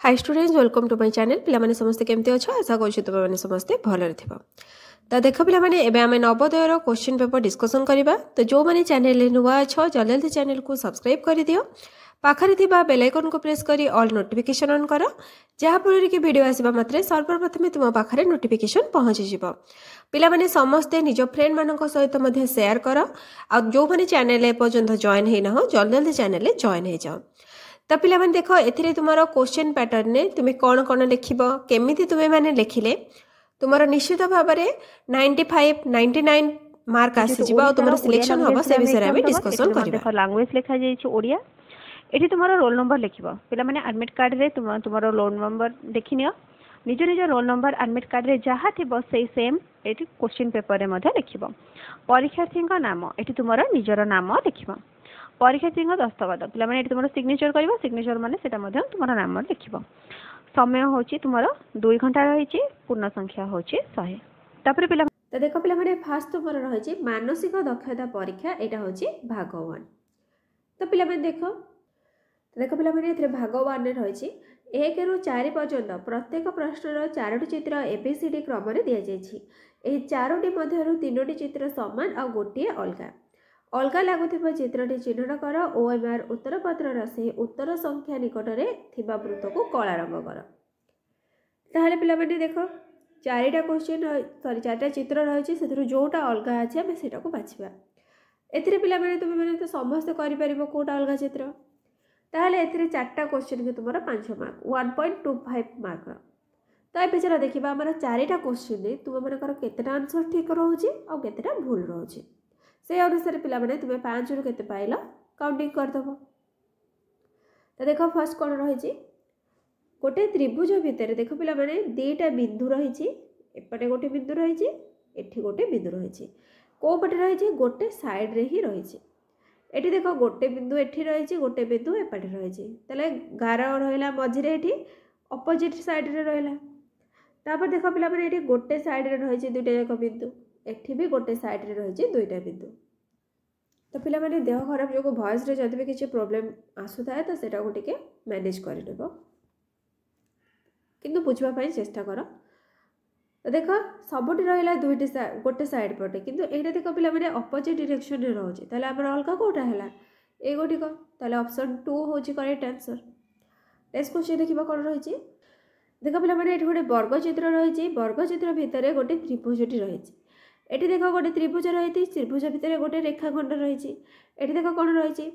Hi students welcome to my channel पिलामाने समस्ते केमती अच्छो आशा करूँ तुम मैंने समस्ते भलरे थिबो। तो देख पिलामाने एबे आमे नवोदयर क्वेश्चन पेपर डिस्कशन करबा। तो जो माने चैनल रे नुवा अच्छो जल्दी जल्दी चैनल को सब्सक्राइब कर दियो, पाखरे थिबा बेल आइकन को प्रेस करी ऑल नोटिफिकेशन ऑन करो, जहा फल कि वीडियो आसीबा मात्रे सर्वप्रथमे तुम पाखरे नोटिफिकेशन पहुंची जिवो। पिलामाने समस्ते निज फ्रेंड मानक सहित मध्ये शेयर करो आ जो माने चैनल ए पर्यंत जॉइन हे न हो जल्दी जल्दी चैनल ए जॉइन हे जाओ। तो पिलामाने देख एथिरे तुमार क्वेश्चन पैटर्न ने तुम्हें कौन कौन लिखिबो केमिति तुम्हें माने लिखिले तुमार निश्चित भाव में 95 99 मार्क आसीजिबा और तुमार सिलेक्शन हबो से विषय में डिस्कशन करबा। देखो लैंग्वेज लिखा जाय छि ओडिया। एठी तुमार रोल नंबर लिखिबो पिला माने एडमिट कार्ड रे तुमार रोल नंबर देखिनियो निज निज रोल नंबर एडमिट कार्ड रे जहा थिबो सेही सेम एठी क्वेश्चन पेपर रे मध्ये लिखिबो। परीक्षार्थी नाम एठी तुमार निजर नाम लिखिबो। परीक्षार्थी दस्तखत पिला माने एठी तुमार सिग्नेचर करबो सिग्नेचर माने सेटा मध्ये तुमार नाम लिखिबो। समय होची तुमार 2 घंटा रहिछि पूर्ण संख्या होची 100। तापर पिला तो देखो पिला माने फास्ट तुमार रहिछि मानसिक दक्षता परीक्षा एटा होची भाग 1। तो पिला माने देखो पिला माने एथरे भाग 1 रे रहिछि 1 रु 4 पर्यंत प्रत्येक प्रश्नर 4टी चित्र एबीसीडी क्रम रे दिया जायछि। एही 4टी मध्यरु 3टी चित्र समान आ गोटिए अलगा अलगा लगुथिबा चित्रटी चिन्हट कर ओएमआर उत्तर पत्र से उत्तर संख्या निकट रे थिबा वृत्त को कला रंग कर। ताहले पिला माने देखो 4टा क्वेश्चन सॉरी 4टा चित्र रहिछि सेथरु जोटा अलगा अछि हम सेटा को बाछिबा। एथिरे पिला माने तुमे माने तो समस्त करि परिबो कोटा अलगा चित्र। ताहले एथिरे 4टा क्वेश्चन के तुमरा 5 मार्क 1.25 मार्क। तो ए पिछरा देखिबा हमर 4टा क्वेश्चन ने तुम मानकर केतेटा आंसर ठीक रहउछि और केतेटा भूल रहउछि से अनुसार पिला माने तुमे 5 रु केते पाइला काउंटिंग कर दबो। तो देखो फर्स्ट कोन रहिछि गोटे त्रिभुज भितर देखो पिला माने दुईटा बिंदु रहिछि एपटे गोटे बिंदु रहिछि एठी गोटे बिंदु रहिछि को पटे रहिछि गोटे साइड रे ही रहिछि। एठी देखो गोटे बिंदु एठी रहिछि गोटे बिंदु एपटे रहिछि तले गार रहला मझिरे एठी ऑपोजिट साइड रे रहला। तापर देखो पिला माने एठी गोटे साइड रे रहिछि दुईटा एक बिंदु एठी भी गोटे साइड रे रहिछि दुईटा बिंदु। तो पिला माने देह खराब जो वॉइस रे जदि भी किछि प्रॉब्लम आसु थाए तो सेटा को टिके मैनेज करि देबो किंतु बुझवा पई चेष्टा करो। तो देखो सबुटी रहला दुईटी गोटे साइड पटे किंतु एटा देखो पिला माने ऑपोजिट डायरेक्शन रे रहउछि ताले हमर अलगा कोटा हैला ए गोटी को ताले ऑप्शन 2 होछि करेक्ट आंसर। नेक्स्ट क्वेश्चन देखिबा कोन रहिछि देखो पिला माने एठी गोटे वर्ग चित्र रहिछि वर्ग चित्र भितरे गोटे त्रिभुजटी रहिछि। एठी देखो गोटे त्रिभुज रहिछि त्रिभुज भितरे गोटे रेखाखंड रहिछि। एठी देखो कोन रहिछि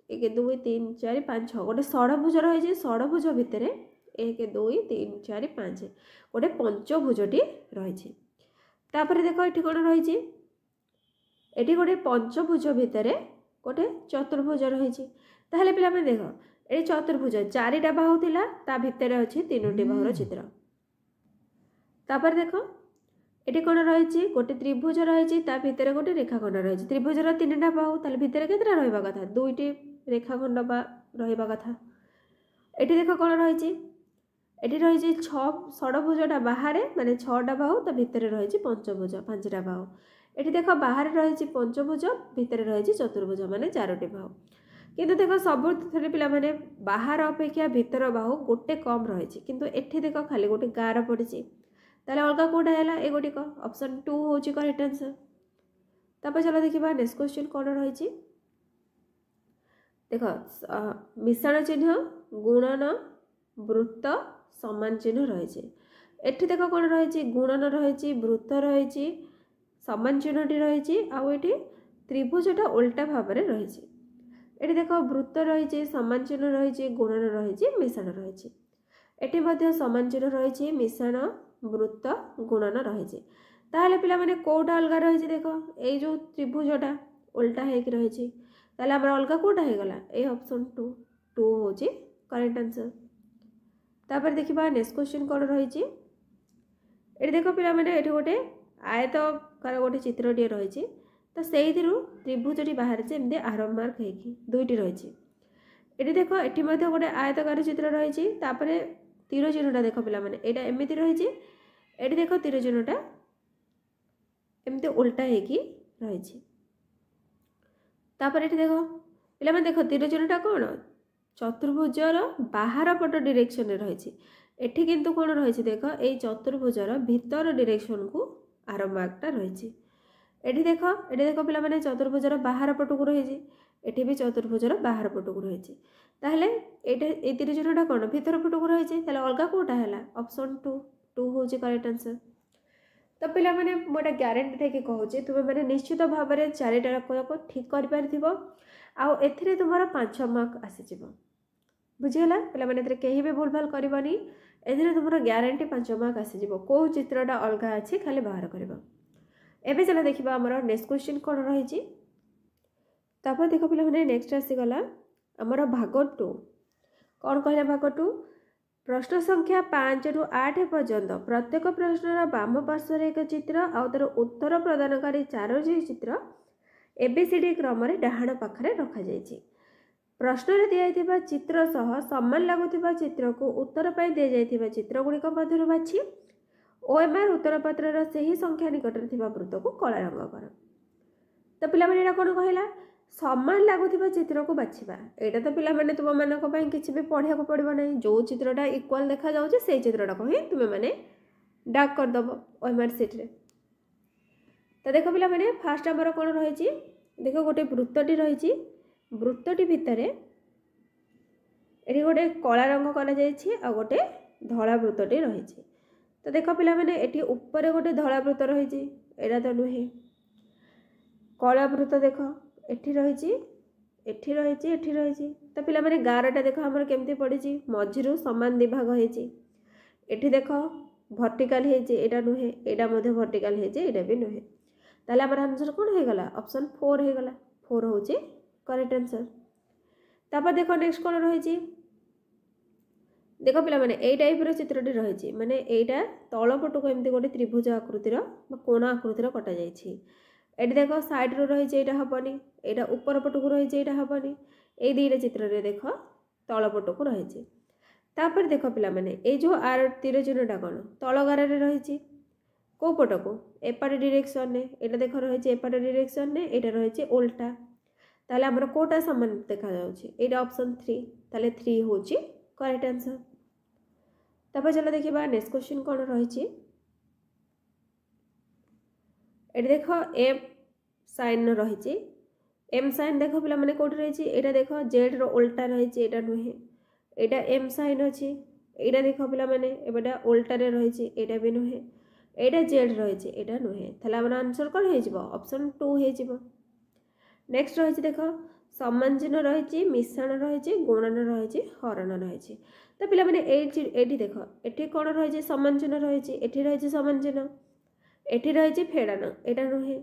1 2 3 4 5 6 गोटे षडभुज रहिछि षडभुज भितरे 1 2 3 4 5 गोटे पंचभुजटी रहिछि। तापर देखो एठी कोन रहिछि एठी गोटे पंचभुज भितरे गोटे चतुर्भुज रहिछि। ताहले पिला माने देखो ए चतुर्भुज 4टा बाहु थिला ता भितरे अछि 3टी बाहुर चित्र। तापर देखो एठी कोन रहिछि गोटे त्रिभुज रहिछि ता भितरे गोटे रेखाखंड रहिछि त्रिभुजर 3टा बाहु ताले भितरे केतरा रहबा कथा 2टी रेखाखंड बा रहबा कथा। एठी देखो कोन रहिछि एठी रहिछि 6 षडभुजटा बाहरे माने 6टा बाहु ता भितरे रहिछि पंचभुज 5टा बाहु। एठी देखो बाहरे रहिछि पंचभुज भितरे रहिछि चतुर्भुज माने 4टी बाहु किंतु देखो सब थरे पिला माने बाहर अपेक्षा भीतर बाहु गोटे कम रहिछि किंतु एठी देखो खाली गोटे गार पड़िछि ताले अलगा कोडा हैला ए गोटी को ऑप्शन 2 होछि करेक्ट आंसर। तापर चलो देखिबा नेक्स्ट क्वेश्चन कोन रहिछि देखो मिश्रण चिन्ह गुणन वृत्त समान चिन्ह रहिछि। एठी देखो कोन रहिछि गुणन रहिछि वृत्त रहिछि समान चिन्हटी रहिछि आ एठी त्रिभुजटा उल्टा भाव रे रहिछि। एठी देखो वृत्त रहिछि समान चिन्ह रहिछि गुणन रहिछि मिश्रण रहिछि। एठी मध्ये समान चिन्ह रहिछि मिश्रण वृत्त गुणन रहिछि। ताहले पिला माने कोटा अलगा रहिछि देखो ए जो त्रिभुजटा उल्टा हे कि रहिछि ताले हमर अलगा कोटा हे गला ए ऑप्शन 2 होछि करेक्ट आंसर। तापर देखिबा नेक्स्ट क्वेश्चन कोन रहिछि एठी देखो पिला माने एठी गोटे आयतकार गोटे चित्रटी रहिछि तो सेही दिरु त्रिभुजटी बाहर जे एमदे आरम मार्क हे कि दुईटी रहिछि। एठी देखो एठी मध्ये गोटे आयतकार चित्र रहिछि तापरे तीर चिन्हटा देखो पिला माने एटा एमिति रहिछि एठी देखो तीर चिन्हटा एमते उल्टा हे कि रहिछि। तापर एठी देखो पिला माने देखो तीर चिन्हटा कोन चतुर्भुजर बाहर पट डायरेक्शन रही एठी किंतु कौन रही देख ये चतुर्भुजर भीतर डायरेक्शन को आर मार्कटा रही एठी देख पे मैंने चतुर्भुजर बाहर पटक रही एठी भी चतुर्भुजर बाहर पटक रही ताहले ये तीन जनटा कौन भीतर पटक रही अलग कौटा है ऑप्शन 2 हूँ करेक्ट आंसर। तो पे मैंने मोटा ग्यारंटी देके कहूँ तुम्हें मैंने निश्चित भाव में 4टा ठीक कर तुम 5 मार्क आसीज बुझीगला पे मैंने कहीं भी भूल भाल करनी ए तुम ग्यारंटी 5 मार्क आसीज कौ चित्रटा अलग अच्छी खाली बाहर कर। एवं चला देखा आम नेक्स्ट क्वेश्चन कौन रही तापर देख पे मैंने नेक्स्ट आसीगला आमर भाग 2 कौन कहला भाग 2 प्रश्न संख्या 5 ରୁ 8 पर्यंत प्रत्येक प्रश्नर बाम पार्श्वर एक चित्र आउ तार उत्तर प्रदानकारी 4टी चित्र एबीसीडी क्रम डाहाण पाखरे रखा जायछि। प्रश्न रे दिया चित्र सह समान लगुवा चित्र को उत्तर पाई दि जाइथिबा चित्र गुड़िक मध्यरु बाछि ओएमआर उत्तर पत्रर सही संख्या निकटरे थिबा वृत्त को कला रंग कर। तो पिला माने कोन कहला समान लगुवा चित्र को बाछिबा एटा तो पिला माने तुम मानक पई किछि भी पढ़िया को पड़बो नै जो चित्रटा इक्वल देखा जाउछि से चित्रटा को ही तुम माने डाक कर दबो ओएमआर शीट रे। तो देखो पिला माने फास्ट हमर कोन रहिछि देखो गोटे वृत्तटी रहिछि वृत्तटी भितरे एठी गोटे कला रंग करा जायछि आ गोटे धला वृत्तटी रहिछि। तो देखो पिला माने एठी ऊपर गोटे धला वृत्त रहिछि एटा तो नुहे कला वृत्त देखो एठी रहिछि एठी रहिछि एठी रहिछि। तो पिला माने गारटा देखो हमर केमती पड़िछि मझिरु समान दिभाग हेछि एठी देखो वर्टिकल हेछि एटा नुहे एटा मध्ये वर्टिकल हेछि एटा भी नुहे ताले हमर आंसर कोन हे गला ऑप्शन 4 हे गला 4 होछि करेक्ट आंसर। तापर देखो नेक्स्ट कोन रहिछि देखो पिला माने ए टाइप रो चित्रटी रहिछि माने एटा तळ पटु को एमती गोटे त्रिभुज आकृतिर बा कोण आकृतिर कटा जायछि एटी देखो साइड रो रहिछि एटा हबनी एटा ऊपर पटु को रहिछि एटा हबनी ए दुईटा चित्र रे देखो तळ पटु को रहिछि। तापर देखो पिला माने ए जो आर तीर चिन्हटा कोन तळ गार रे रहिछि को पट को एपट डायरेक्शन ने एटा देखो रहिछि एपट डायरेक्शन ने एटा रहिछि उल्टा ताले हमर कोटा समान देखा जाउछि एटा ऑप्शन 3 ताले 3 होछि करेक्ट आंसर। तापर चलो देखिबा नेक्स्ट क्वेश्चन कोन रहिछि एटी देखो एम साइन रही एम साइन देखो पिला माने कोठी रही एटा देखो जेड रो उल्टा रही एटा नुहे एटा एम साइन अच्छी एटा देखो पिला माने एबेटा उल्टा रे रही एटा भी नुहे एटा जेड रही एटा नुहे थाले हमर आंसर कोन हे जिवो ऑप्शन 2 हे जिवो। नेक्स्ट रही देखो समान चिन्ह रही मिश्रण रही गुणन रही हरण रही। तो पिला माने एटी देखो एटी कोन रही समान चिन्ह रही एटी रही समान चिन्ह एठी रही फेड़ान एटा नुहे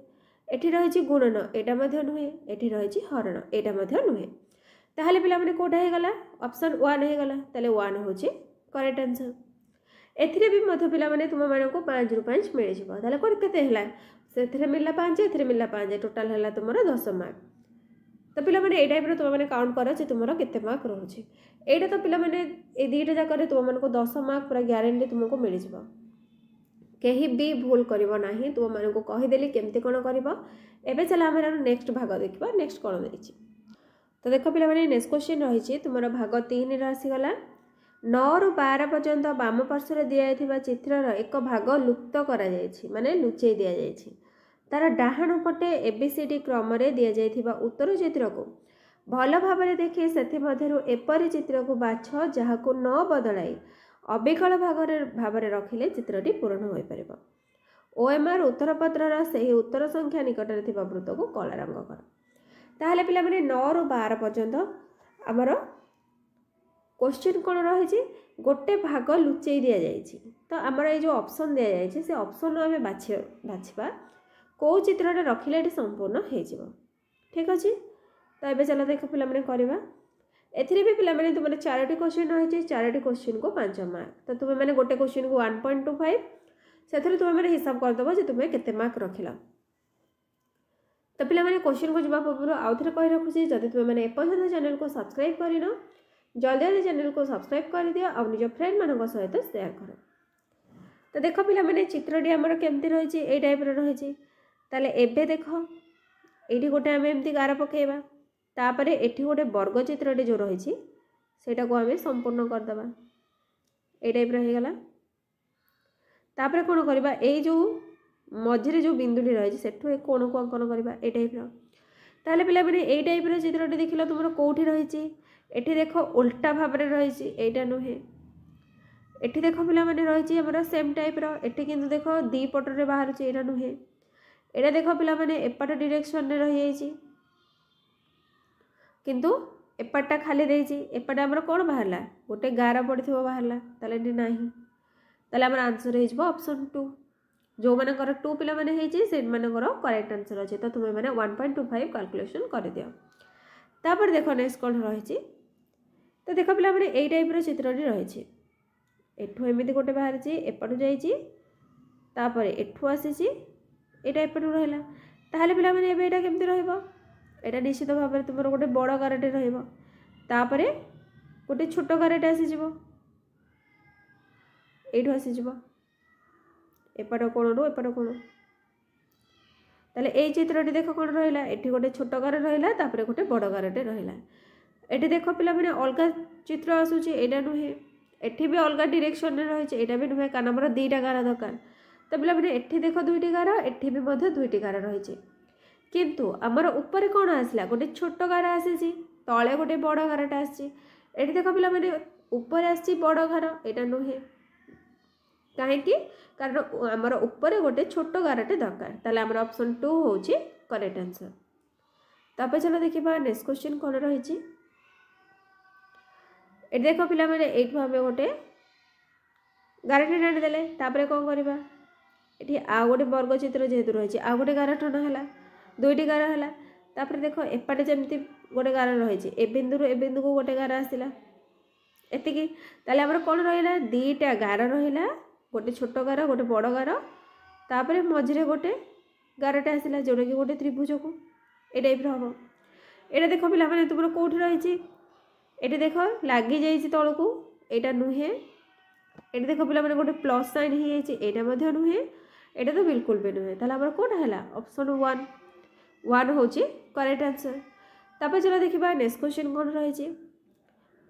एठी रही गुणन एटा मध्य नुहे एठी रही हरण एटा मध्य नुहे ताहले पिला माने कोटा हे गला ऑप्शन 1 हे गला ताले 1 होची करेक्ट आंसर। एथिरे भी मध्य पिला माने तुम माने को 5 ରୁ 5 मिल जिवो ताले कोन केते हला सेथिरे मिलला 5 एथिरे मिलला 5 टोटल हला तुमरा 10 मार्क। तो पिला माने ए टाइप रो तुम माने काउंट करो जे तुमरा केते मार्क रहउची एटा तो पिला माने ए दीटा जाक रे तुम माने को 10 मार्क पूरा ग्यारंटी तुमको मिल जिवो कहीं भी भूल करब ना तुम मानक कहीदेली केमती कौन कर। एवं चला आम नेक्स्ट भाग देखा नेक्स्ट कौन देती। तो देख पे मैंने नेक्स्ट क्वेश्चन रही तुम भाग 3 आसीगला 9 ରୁ 12 पर्यंत बाम पार्श्वर दिया चित्रर एक भाग लुप्त कर माने लुचई दि जाए तार डाहाण पटे एबीसीडी क्रम दि जाइथिबा उत्तर चित्र को भल भाव देखि से एपरी चित्र को बाछ जहाँ को न बदलाई अविकल भाव रखिले चित्रटी पूर्ण हो पार। ओएमआर उत्तर पत्रर सही उत्तर संख्या निकटरे थिबा वृत्त को कला रंग कर। ताहले पिला माने 9 ରୁ 12 पर्यंत आमर क्वेश्चन कौन रही गोटे भाग लुचई दि जाइए। तो आमर ये जो ऑप्शन दि जाइए से ऑप्शन आम बाछा कौ चित्रटा रखिले ये संपूर्ण हो ठीक अच्छे। तो ये चलो देख पिला माने करवा एथिरे भी पिला माने तुमने 4टी क्वेश्चन रही 4टी क्वेश्चन को 5 मार्क। तो तुम्हें मैंने गोटे क्वेश्चन को 1.25 से तुम मैंने हिसाब करदेव जो तुम्हें केते मार्क रखिल। तो पिला माने क्वेश्चन को जवा पूर्व आउ थे कही रखुच्छी जब तुम्हें मैंने एपर्यंत चैनल को सब्सक्राइब करन जल्दी जल्दी चैनल को सब्सक्राइब कर दियो और निज फ्रेंड मान सहित शेयर कर। तो देख पिला माने चित्रटी आमर केमती रही ए टाइप रही ताले एबे देख ये गोटे आम एमती गार पकेबा तापर एठी गोटे वर्ग चित्रटी जो रही सेटा को आम संपूर्ण करदे ये टाइप रहीगला। तापर कौन करवा ये जो मझे जो बिंदुटी रही है कोण को अंकन करवा ये टाइप ताहले पिला मैंने ये टाइप चित्रटी देख लो तुम कौटी रही एठी देख उल्टा भाव में रही एटा नुहे एठी देख पिला मैंने रही आमर सेम टाइप एठी किंतु देख दी पटरे बाहर यहाँ नुहे एटा देख पिला मैंने एपट डायरेक्शन में रही किंतु एपटा खाली देजी एपटे आमर कौन बाहरला गोटे गार पड़ी बाहरला ताले ना ताले आमर आंसर हो ऑप्शन 2 जो मानकर 2 पिला माने हेजी से मानकर करेक्ट आंसर अच्छे तो तुम्हें मैंने 1.25 कैलकुलेशन कर दियो। तापर देखो नेक्स्ट कौन रही तो देख पिला मैंने यही टाइप चित्रटी रही एठू एमती गोटे बाहर एपटू जापर एठू आसी यहाँ एपटू रहा ताहले पिला मैंने एबे एटा केमती रहिबो एटा निश्चित भाव में तुम गोटे बड़ गारटे रही गोटे छोट गारटे आसीज एठू आसीज एपट कोण रू एपट कोण ताले ए चित्रटी देख कौन रहा एठी गोटे छोट गार रहा तापर गोटे बड़ गारटे रहा एठी देख पिला मैंने अलग चित्र आसूची एटा नुहे एठी भी अलग डायरेक्शन में रही एटा भी नुहे कारण आमर दुईटा गार दरकार तो पिला मैंने एठी देख दुईटी गार एठी भी मध्य दुईटी गार रही किंतु आमर ऊपर कौन आसला गोटे छोट गार आसी तले गोटे बड़ गारटा आसी देख पिला मैंने ऊपर आसी बड़ गार एटा नुहे कहीं कारण आमर ऊपर गोटे छोट गारटे दरकार ताले आमर ऑप्शन 2 होची करेक्ट आंसर। तापर चलो देखिबा नेक्स्ट क्वेश्चन कौन रही ए देख पिला मैंने एठू आम गोटे गारटे टाणी देले तापर कौन करवा ये आ गोटे वर्ग चित्र जेहेतु रही आ गोटे गार टना है दुईटी गार है तापर देख एपटे जमती गोटे गार रही ए बिंदु को गोटे गार आसला एतिकी ताले आमर कौन रहा दीटा गार रहा गोटे छोट गार गोटे बड़ गार तापर मझे गोटे गारटे आसला जोटा कि गोटे त्रिभुज को ये टाइप हम ये देख पिला मैंने तुम कौटी रही ये देख लगी जाइए तौक यहाँ नुहे ये देख पिला मैंने गोटे प्लस साइन हो जाए नुहे यहाँ तो बिल्कुल भी नुहे ताला आमर कौन है ऑप्शन 1 हूँ करेक्ट आंसर। तापर चलो देखा नेक्स्ट क्वेश्चन कौन रही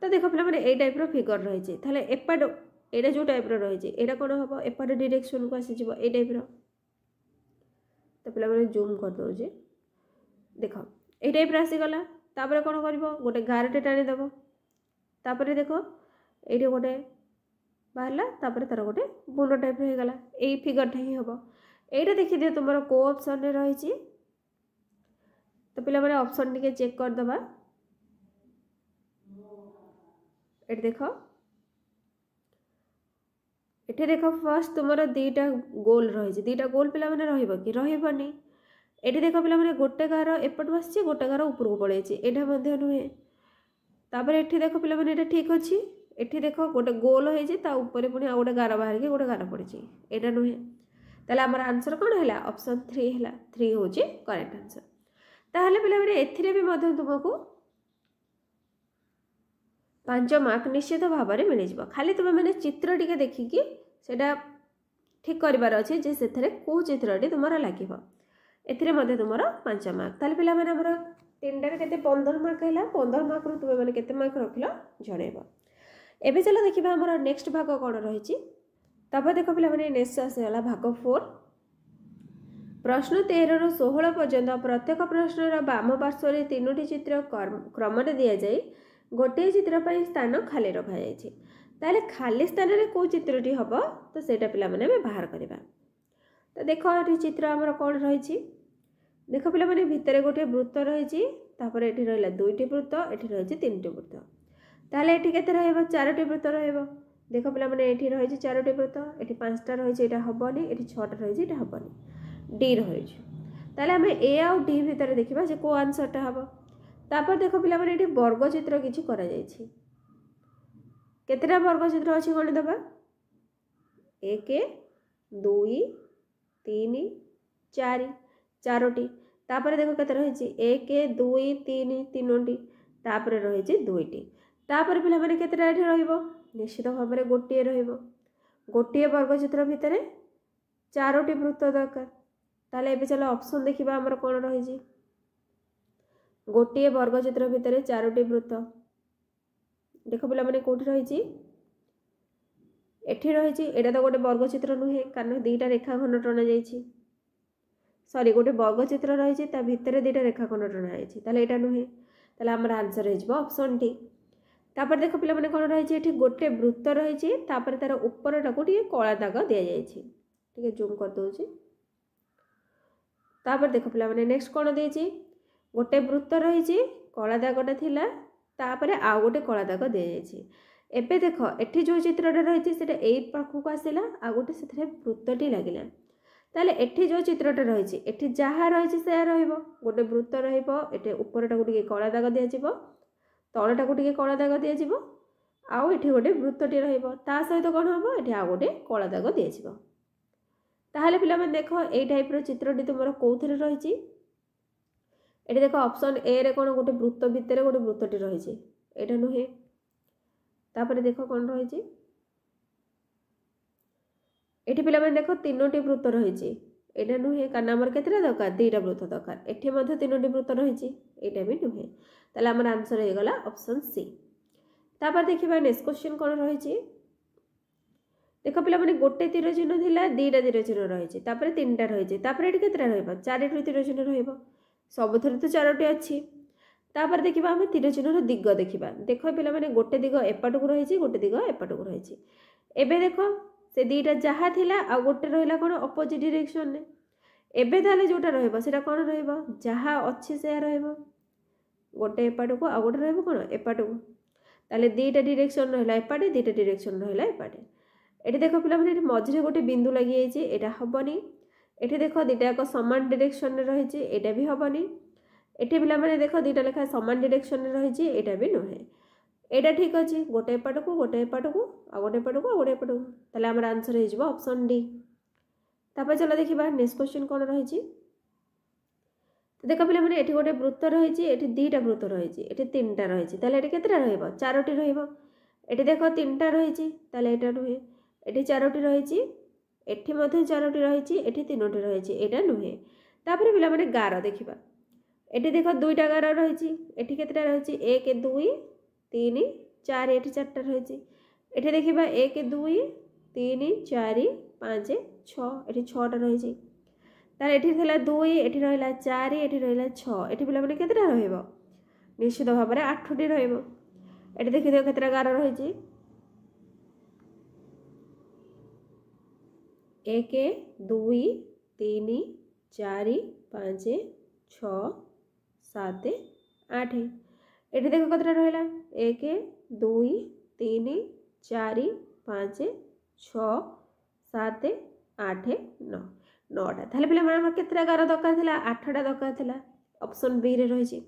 तो देख पिला मैंने ये टाइप फिगर रही है एपट एटा जो टाइप रही है कौन हम एपट डायरेक्शन को आसीज ये टाइप तो पिला मैंने जूम कर दौजे देख ये टाइप आसीगला तापर कौन कर गोटे गारटे टाणीदेव तापर देख ये गोटे बाहरला तापर तार गोटे बुंड टाइप होगला यही फिगरटा ही हम यहीटा देखी दियो तुम को ऑप्शन रही तो पिला मैंने ऑप्शन टी चेक करदे ये देख ये देख फर्स्ट तुम दीटा गोल रही दीटा गोल पिला मैंने कि रही ये देख पिला मैंने गोटे गार एपटू आसी गोटे गार ऊपर को पड़े यहाँ नुहे तापर ये देख पिला मैंने ये ठीक अच्छी ये देख गोटे गोल होपर पुणी आ गोटे गार बाहर के गोटे गार पड़ी यहाँ नुहे ताले आमर आंसर कौन है ऑप्शन 3 है 3 हूँ करेक्ट आंसर। ताहले पिला मैंने एथिरे भी तुमको 5 मार्क निश्चित भाव में मिल जाए खाली तुम मैंने चित्र टी देखिकी सेटा ठीक करार अच्छे जे से कौ चित्रटी तुम लगे ए तुम 5 मार्क ताले पिला मैंने आमर 3टार के 15 मार्क है 15 मार्क रू तुम मैंने केते मार्क रखिल जन एवं चलो देखा आमर नेक्स्ट भाग कौन रही तापर देख पिला मैंने नेक्स्ट आसगला भाग 4 प्रश्न 13 ରୁ 16 पर्यंत प्रत्येक प्रश्नर बाम पार्श्व 3टी चित्र क्रम दि जाए गोटे चित्र पर स्थान खाली रखा जाए खाली स्थान में कौ चित्रटी हम तो सेटा पिला माने बाहर करवा तो देख ये चित्र आमर कौन रही देख पिला माने भितर गोटे वृत्त रही तापर ये रहा 2टी वृत्त ये रही 3टी वृत्त ताहले ये केते रहिबो 4टी वृत्त रहिबो देख पिला माने ये रही 4टी वृत्त ये 5टा रही हेनी ये 6टा रही हेनी डी रही ताहले आम ए आउ डी भितर देखा जे को आंसरटा हम तापर देख पिला माने ये वर्ग चित्र किछि करा जायछि केतेटा वर्ग चित्र अच्छी गणी दबा 1 2 3 4 4टी तापर देख केते रही 1 2 3 3टी तापर रही 2टी तापर पिला माने केतेटा एठी रहइबो निश्चित भाव में गोटे रहिबो गोटे वर्ग चित्र भितर 4टी वृत्त दरकार ताले एबे चलो ऑप्शन देखिबा हमर कोन रही गोटे वर्ग चित्र भितर 4टी वृत्त देख पिला माने कोठी रही एठी रही एटा तो गोटे वर्गचित्र नुहे कारण दुईटा रेखाखंड टना जाइए सॉरी गोटे वर्गचित्र रही भितर दुईटा रेखाखंड टना जाइए यहाँ नुहे आमर आंसर हो ऑप्शन टी। तापर देख पिला माने कौन रही है गोटे वृत्त रही तार उपरटा को कला दाग दि जाए जूम कर दूसरी। तापर देख पिला माने नेक्स्ट कौन देती गोटे वृत्त रही कला दागटा थिला तापर आउ गोटे कला दाग दि जाए। एबे देख एठी जो चित्रटा रही है पाखक आसला आ गोटे से वृत्तटी लगिला ताले एठी जो चित्रटा रही एठी जहाँ रही से रोटे वृत्त रे उपरटा को कला दाग दिज्व तलटा को कला दाग दिज्व आउ एठी गोटे वृत्तटी ता सहित कौन हम ये आउ गोटे कला दाग दिज्व। ताहले पिला माने देख ए टाइप चित्रटी तुम कौन रही ये देख ऑप्शन ए रे कौन गोटे वृत्त भितर गोटे वृत्तटी रही एटा नुहे। तापर देख कौन रही एठी पिला माने देख तीनोटी वृत्त रही एटा नुहे कारण आमर केतेटा दरकार दुईटा वृत्त दरकार एठी मध्ये तीनोटी वृत्त रही एटा भी नुहे ताले आमर आंसर हो गला ऑप्शन सी। तापर देखिबा नेक्स्ट क्वेश्चन कौन रही देख पिला माने गोटे तीर चिन्ह थिला दुईटा तीर चिन्ह रही तापर तीनटा रही तापर एठी केतेटा रहइबा चारिटी तीर चिन्ह रहइबो सबुथरे तो चारोटी अच्छी। तापर देखिबा हम तीर चिन्हर दिग देखिबा देख पिला माने गोटे दिग एपाटकू रही गोटे दिग एपाटकू रही एबे देख से दुईटा जहाँ थिला आ गोटे रहिला कोन अपोजिट डायरेक्शन ने एबे ताले जोटा रहइबो सेटा कोन रहइबो जहाँ अच्छी से रहइबो गोटे एपाटकू आ गोटे रहइबो कोन एपाटकू ताले दुईटा डायरेक्शन रहिला एपाटे दुईटा डायरेक्शन रहिला एपाटे। एठी देख पिला माने मझिरे गोटे बिंदु लागि जाइए एटा हबनी एठी देख दुईटा एक समान डायरेक्शन रे रही एटा भी हबनी एठी पिला माने देख दुईटा लेखा समान डायरेक्शन रे रही एटा भी नुहे एटा ठीक अच्छे गोटे एपाटकू आ गोटे एपाटकू आ गोटे एपाटकू ताले हमर आंसर हो ऑप्शन डी। तापर चलो देखिबा नेक्स्ट क्वेश्चन कौन रही देख पिला माने एठी गोटे वृत्त रही एठी दुईटा वृत्त रही एठी तीनटा रही ताले एठी केतेटा रहइबो चारोटी रहइबो एठी देख तीनटा रही ताले एटा नुहे एठी चारोटी रही एठी मध्ये चारोटी रही एठी तीनोटी रही एटा नुहे। तापर पिला माने गार देखिबा एठी देख दुईटा गार रही एठी केतेटा रही एक दुई तीन चार एठी चारटा रही एठी देखिबा एक दुई तीन चार पाँच छः एठी छटा रही तार एठी थिला दुई एठी रहिला चार एठी रहिला छः एठी पिला माने केतेटा रहइबो निश्चित भाव में 8टी रहइबो एठी देखि दियो केतेटा गार रही एक दुई तीन चार पाँच छः सात आठ एठी देख कतटा रहिला एक दुई तीन चार पाँच छः सात आठ नौ नौटा ताहले पिला माने केतेटा गार दरकार थिला 8टा दरकार थिला ऑप्शन बी रे रही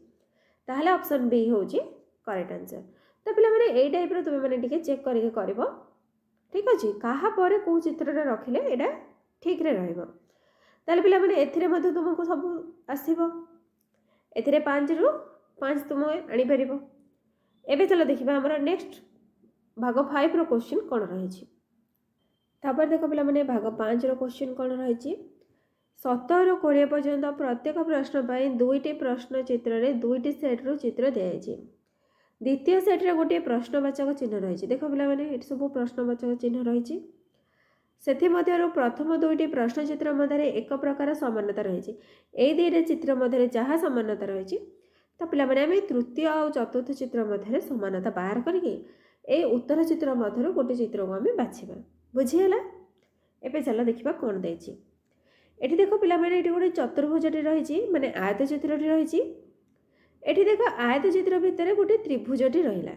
ताहले ऑप्शन बी होची करेक्ट आंसर। तो पिला माने एई टाइप रो तुमे माने टिके चेक करके करबो ठीक अछि काहा परे को चित्रटा रखिले एटा ठीक रे रहइबो ताहले पिला माने एथिरे मध्ये तुमको सब आसीबो एथिरे 5 रु 5 तुम आनी परिबो। एबे चलो देखिबा हमर नेक्स्ट भाग 5 रो क्वेश्चन कोन रही तापर देखो पिला माने भाग 5 रो क्वेश्चन कोन रही 17 रु 20 पर्यंत प्रत्येक प्रश्न पाई दुईटी प्रश्न चित्र रे दुईटी सेट रो चित्र दिया जाय द्वितीय सेट रे गोटे प्रश्नवाचक चिन्ह रही देख पिला माने एटी सब प्रश्नवाचक चिन्ह रही सेथि मध्यरु प्रथम दुईटी प्रश्न चित्र मध्य एक प्रकार समानता रही ए दुईटा चित्र मध्य जहाँ समानता रही तो पिला माने आमे तृतीय और चतुर्थ चित्र मध्य समानता बाहर करके ए उत्तर चित्र मध्य गोटे चित्र को आमे बाछिबा बुझीला। एबे चलो देखिबा कोन देछि एठी देखो पिला माने एठी गोटे चतुर्भुजटी रही माने आयत चित्रटी रही एठी देखो आयत चित्र भितर गोटे त्रिभुजटी रहिला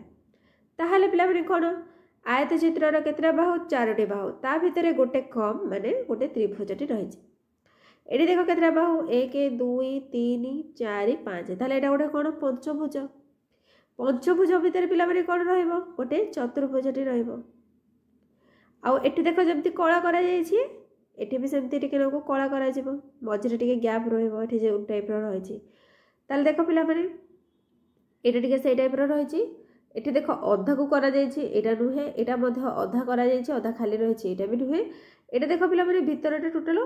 ताहाले पिला माने कोन आयत चित्रर केतरा बाहु 4टी बाहु ता भितर गोटे कम माने गोटे त्रिभुजटी रही एठी देखो केतरा बाहु 1 2 3 4 5 ताले एटा गोटे कोन पंचभुज पंचभुज भितर पिला माने कोन रहइबो गोटे चतुर्भुजटी रहइबो आ एठी देखो जेमति कला करा जायछि एठी भी सेमति टिके नको कला करा जिवो मझिरे टिके गैप रहइबो एठी जे टाइप रो रहिछि ताले देखो पिला माने एटा टिके सेई टाइप रो रहिछि एठी देखो अधा को करा जायछि एटा नुहे एटा मध्ये अधा करा जायछि अधा खाली रहिछि एटा भी नुहे एटा देखो पिला माने भितरटे टोटल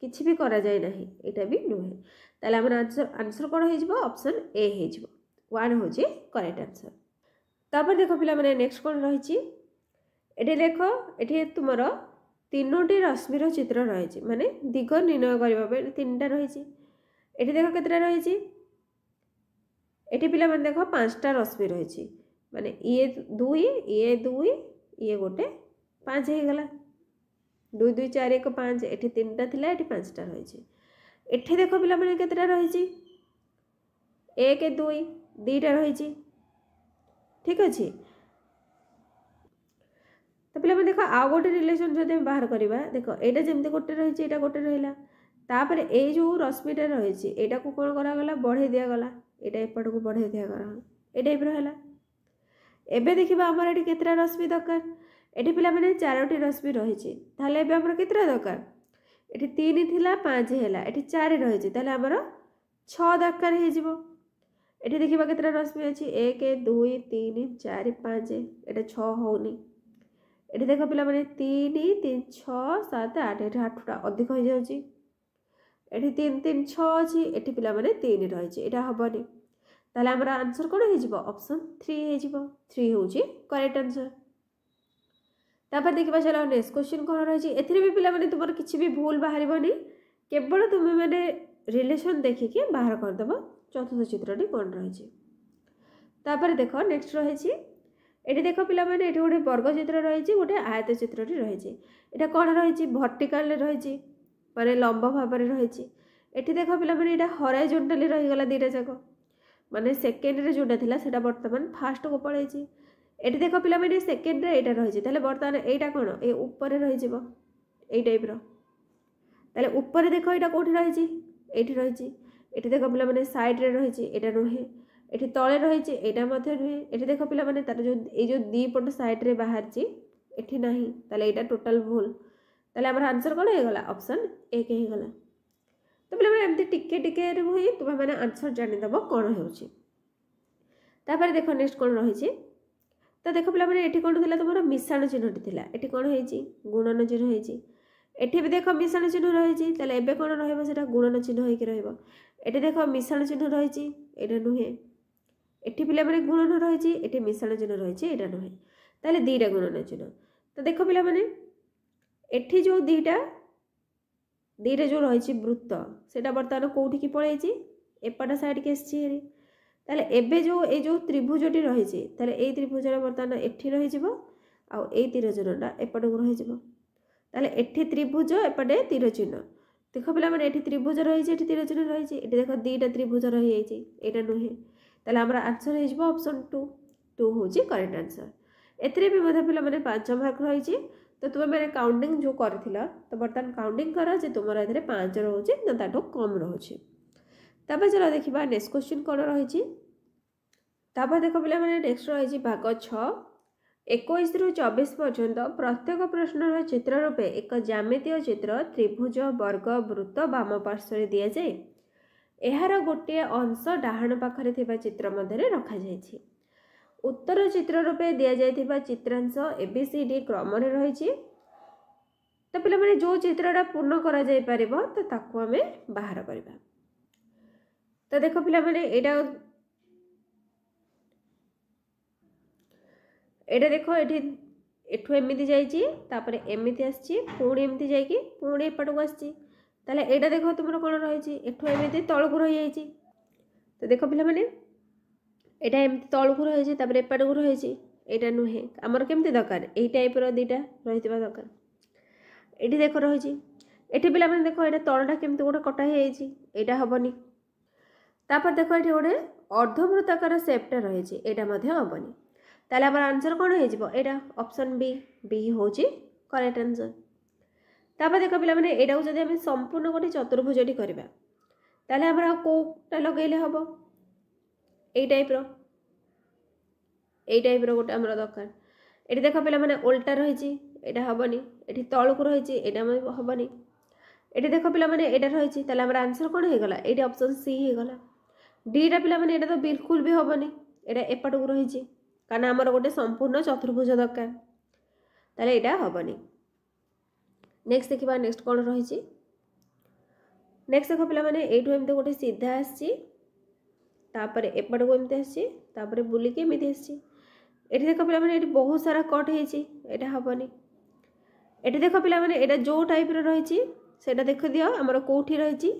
किछि भी करा जाय नाही एटा भी नुहे ताले हमर आंसर कोन होई जिवो ऑप्शन ए होई जिवो 1 होछि करेक्ट आंसर। तापर देख पे नेक्स्ट कौन रही ये देख ये तुम तीनोटी रश्मिर चित्र रही माने दिग निर्णय करने तीन टा रही ये देख के रही ये पे देख 5टा रश्मि रही माने ये दुई ये गोटे 5 हो गला 2 2 4 1 5 ये 3टा थिला ये 5टा रही एठी देख पिला माने केतेटा रही 1 2 2टा रही ठीक अच्छे। तो पे देख आउ गोटे रिलेशन जो बाहर करवा देख यहाँ जमी गोटे रही है गोटे रहा तापर ये जो रश्मिटा रही यहाँ को कौन करागला बढ़े दिगला यहाँ एपट को बढ़े दिगला ये टाइप है। एबे देखा आमर ये केतटा रश्मि दरकार ये पे 4टी रश्मि रही आमर केतटा दरकार ये 3 थिला 5 है ये 4 रही आमर 6 दरकार हो ये देखा केतटा रश्मि अच्छी 1 2 3 4 5 ये 6 होनी ये देख पे 3 3 6 7 8 ये 8टा अधिक हो जाए ये 3 3 6 अच्छी ये पे 3 रही यहाँ हेनी ताले आमर आंसर कौन हो ऑप्शन 3 हो 3 हूँ करेक्ट आंसर। तापर देखा चलो नेक्स्ट क्वेश्चन कौन रही ए पे तुम किसी भी भूल बाहर केवल तुम्हें मैंने रिलेशन देखिकी बाहर करदेव चतुर्थ चित्रटी कौन रही तापर देख नेक्स्ट रही ये देख पे ये गोटे वर्ग चित्र रही गोटे आयत चित्रटी रही यहाँ कौन रही भर्टिकाल रही माने लंब भाव में रही ये देख पे यहाँ हॉरिजॉन्टली रहीगला 2टा जाक माने सेकेंड जोटा थिला सेटा वर्तमान फास्ट को पड़े ये देख पे सेकेंड यहाँ रही बर्तमान यहाँ कौन ये ऊपर रही टाइप ताले ऊपर देख यहाँ कौटी रही रही ये देख पे साइड्रे रही यहाँ नुहे ये तले रही यहाँ नुहे ये देख पे तार जो दीपट सैड्रे बाहर ये ना यहाँ टोटाल भूल ताले आमर आंसर कौन होगा ऑप्शन 1 हो गला। तो पे एमती टिके टिके हुई तुम्हें मैंने आंसर जानीदेव कौन होपर देख नेक्स्ट कौन रही तो देख पे ये कौन थी तुम मिश्रण चिन्हटी थी ये कौन हो गुणन चिन्ह होती भी देख मिश्रण चिन्ह रही एबे कौन रहा गुणन चिन्ह होती देख मिश्रण चिन्ह रही यहाँ नुहे ये पे गुणन रही ये मिश्रण चिन्ह रही यहाँ नुहे ताले 2टा गुणन चिन्ह तो देख पे एठी जो 2टा जो रही वृत्त से बर्तमान कौटी की पड़े एपट साइड के आसी एबे जो त्रिभुजटी रही ये त्रिभुज बर्तमान एठी रही आई तीरचिन्हटा एपट को रही एठी त्रिभुज एपटे तीर चिन्ह देख पे ये त्रिभुज रही तीर चिन्ह रही ये देख 2टा त्रिभुज रही यहाँ नुहे ताले आमर आंसर हो ऑप्शन 2 हूँ करेक्ट आंसर। एथिरे भी पे 5 मार्क रही तो तुम्हें मैंने काउंटिंग जो कर तो बर्तमान काउंटिंग कर तुम ए 5 रोचे ना ताठू कम रोचे। तापर चलो देखा नेक्स्ट क्वेश्चन कौन रही देख पे नेक्स्ट रही भाग 6 21 रु 24 पर्यंत प्रत्येक प्रश्नर चित्र रूपे एक ज्यामितीय चित्र त्रिभुज वर्ग वृत्त वाम पार्श्व दि जाए यार गोटे अंश डाहाण पाखरे थिबा चित्र मध्य रखा जायछि उत्तर चित्र रूपे दि जाइथिबा चित्रांश एबीसीडी क्रम रही तो पे मैंने जो चित्रटा पूर्ण करा जाय परिबो तो ताकू आमे बाहर करबा। तो देखो पिला मैंने एटा देखो एठू एमती जापर एमती आसी पुणी एमती जाकि पुणी एपट को आसी यहाँ देखो तुम कौन रही एठू एमती तल को रही जाइए तो देख पे मैंने यहाँ एमती तल को रही एपट को रही यहाँ नुहे आमर केमती दरकार यही टाइप 2टा रही दरकार ये देख रही ये पे मैंने देख यहाँ तलटा केमती गोटे कटा यहाँ हेनी तापर देख ये गोटे अर्धवृत्ताकार सेपटा रही यहाँ हेनी ताले आमर आंसर कौन हो ऑप्शन बी हूँ करेक्ट आंसर। तापर देख पे मैंने यहाँ जब आम संपूर्ण गोटे चतुर्भुजटी करवा ताले आमर कौटा लगेले हम यही टाइप गोटे आमर दरकार ये देख पे मैंने उल्टा रही यहाँ हेनी ये तल को रही यहाँ हेनी ये देख पे मैंने यहाँ रही आमर आंसर कौन होगा ये ऑप्शन सी होगा। डीटा पे मैंने यहाँ तो बिल्कुल भी हेनी यहाँ एपट को रही कारण आमर गोटे संपूर्ण चतुर्भुज दरकार ताले यहाँ हेनी। नेक्स्ट देखा नेक्स्ट कौन रही नेक्स्ट देख पे मैंने यू एमती गोटे सीधा आपर एपट को एमती आपर बुलिकी एमती एठी देख पिला माने एठी बहुत सारा कट हेची एटा हबनी। एठी देख पिला माने एटा जो टाइप रो रहिची सेटा देख दियो हमर कोठी रहिची।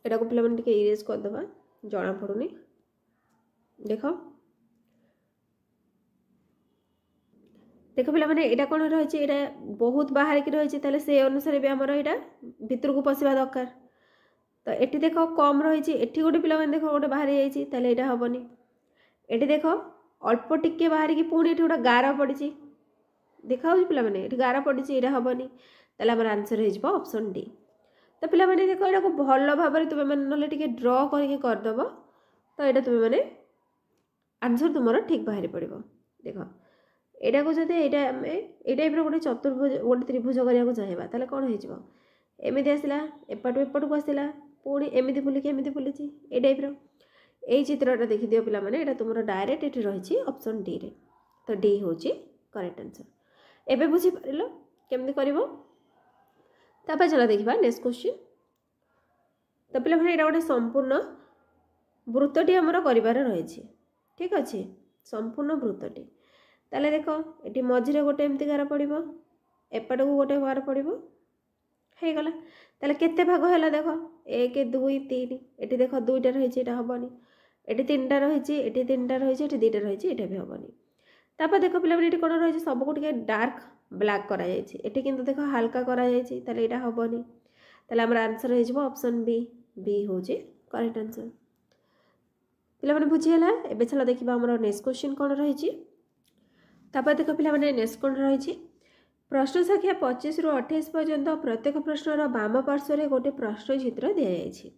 एटा को पिला माने टिके इरेज कर दबा जणा पडुनी। देखो देख पिला माने एटा कोन रहिची एटा बहुत बाहर की रहिची ताले से अनुसार भी हमर एटा भीतर को पसिबा दरकार। तो एठी देखो कम रहिची एठी गोटे पिला माने देखो गोटे बाहर जाईची ताले एटा हबनी। एठी देखो अल्प टिके बाहर की पुणी एठी गोटा गारा पड़िची देखा पिला माने एठी गारा पड़िची एटा हबनी। ताले हमर आंसर हे जिवो ऑप्शन डी। तो पिला माने देखो एटा को भलो भाबरे तुमे माने नले टिके ड्रॉ करके कर दबो तो एटा तुमे माने आंसर तुमरो ठीक बाहर पड़िबो। देखो एटा को जदे एटा हमें ए टाइप रो गोटे चतुर्भुज गोटे त्रिभुज करिया को चाहेबा ताले कोन हे जिवो एमिति आसिला एपट को आसिला पुणी एमिति बुलिकी एमिति बुलिची ए टाइप रो ए चित्रटा देखि दियो पिला माने एटा तुमरो डायरेक्ट एठी रहिची ऑप्शन डी रे। तो डी होची करेक्ट आंसर। एबे बुझी पारिलो केमति करिवो। तापर चला देखिबा नेक्स्ट क्वेश्चन। तो पिला माने एटा गोटे संपूर्ण वृत्तटी हमरो करिवार रहिची ठीक अछि संपूर्ण वृत्तटी। ताले देखो एटी मझिरे गोटे एमती गार पड़िबो एपट को गोटे गार पड़िबो हे गला। ताले केते भाग होला देखो 1 2 3 एटी देखो दुईटा रहिची एटा हबनी। एटी तीनटा रहिची एटी तीनटा रहिची एटी दुईटा रहिची एटा भी हबनी। तापर देखो पिला माने एटी कोन रहिची सब को टिके डार्क ब्लैक करा जायछि एटी किंतु देखो हल्का करा जायछि ताले एटा हबनी। ताले हमर आंसर हे जिवो ऑप्शन बी। बी होची करेक्ट आंसर। पिला माने बुझी हला। एबे चला देखिबा हमर नेक्स्ट क्वेश्चन कोन रहिची। तापर देखो पिला माने नेक्स्ट कोन रहिची प्रश्न संख्या 25 रु 28 पर्यंत प्रत्येक प्रश्नर बाम पार्श्व रे गोटे प्रश्न चित्र दिया जायछि।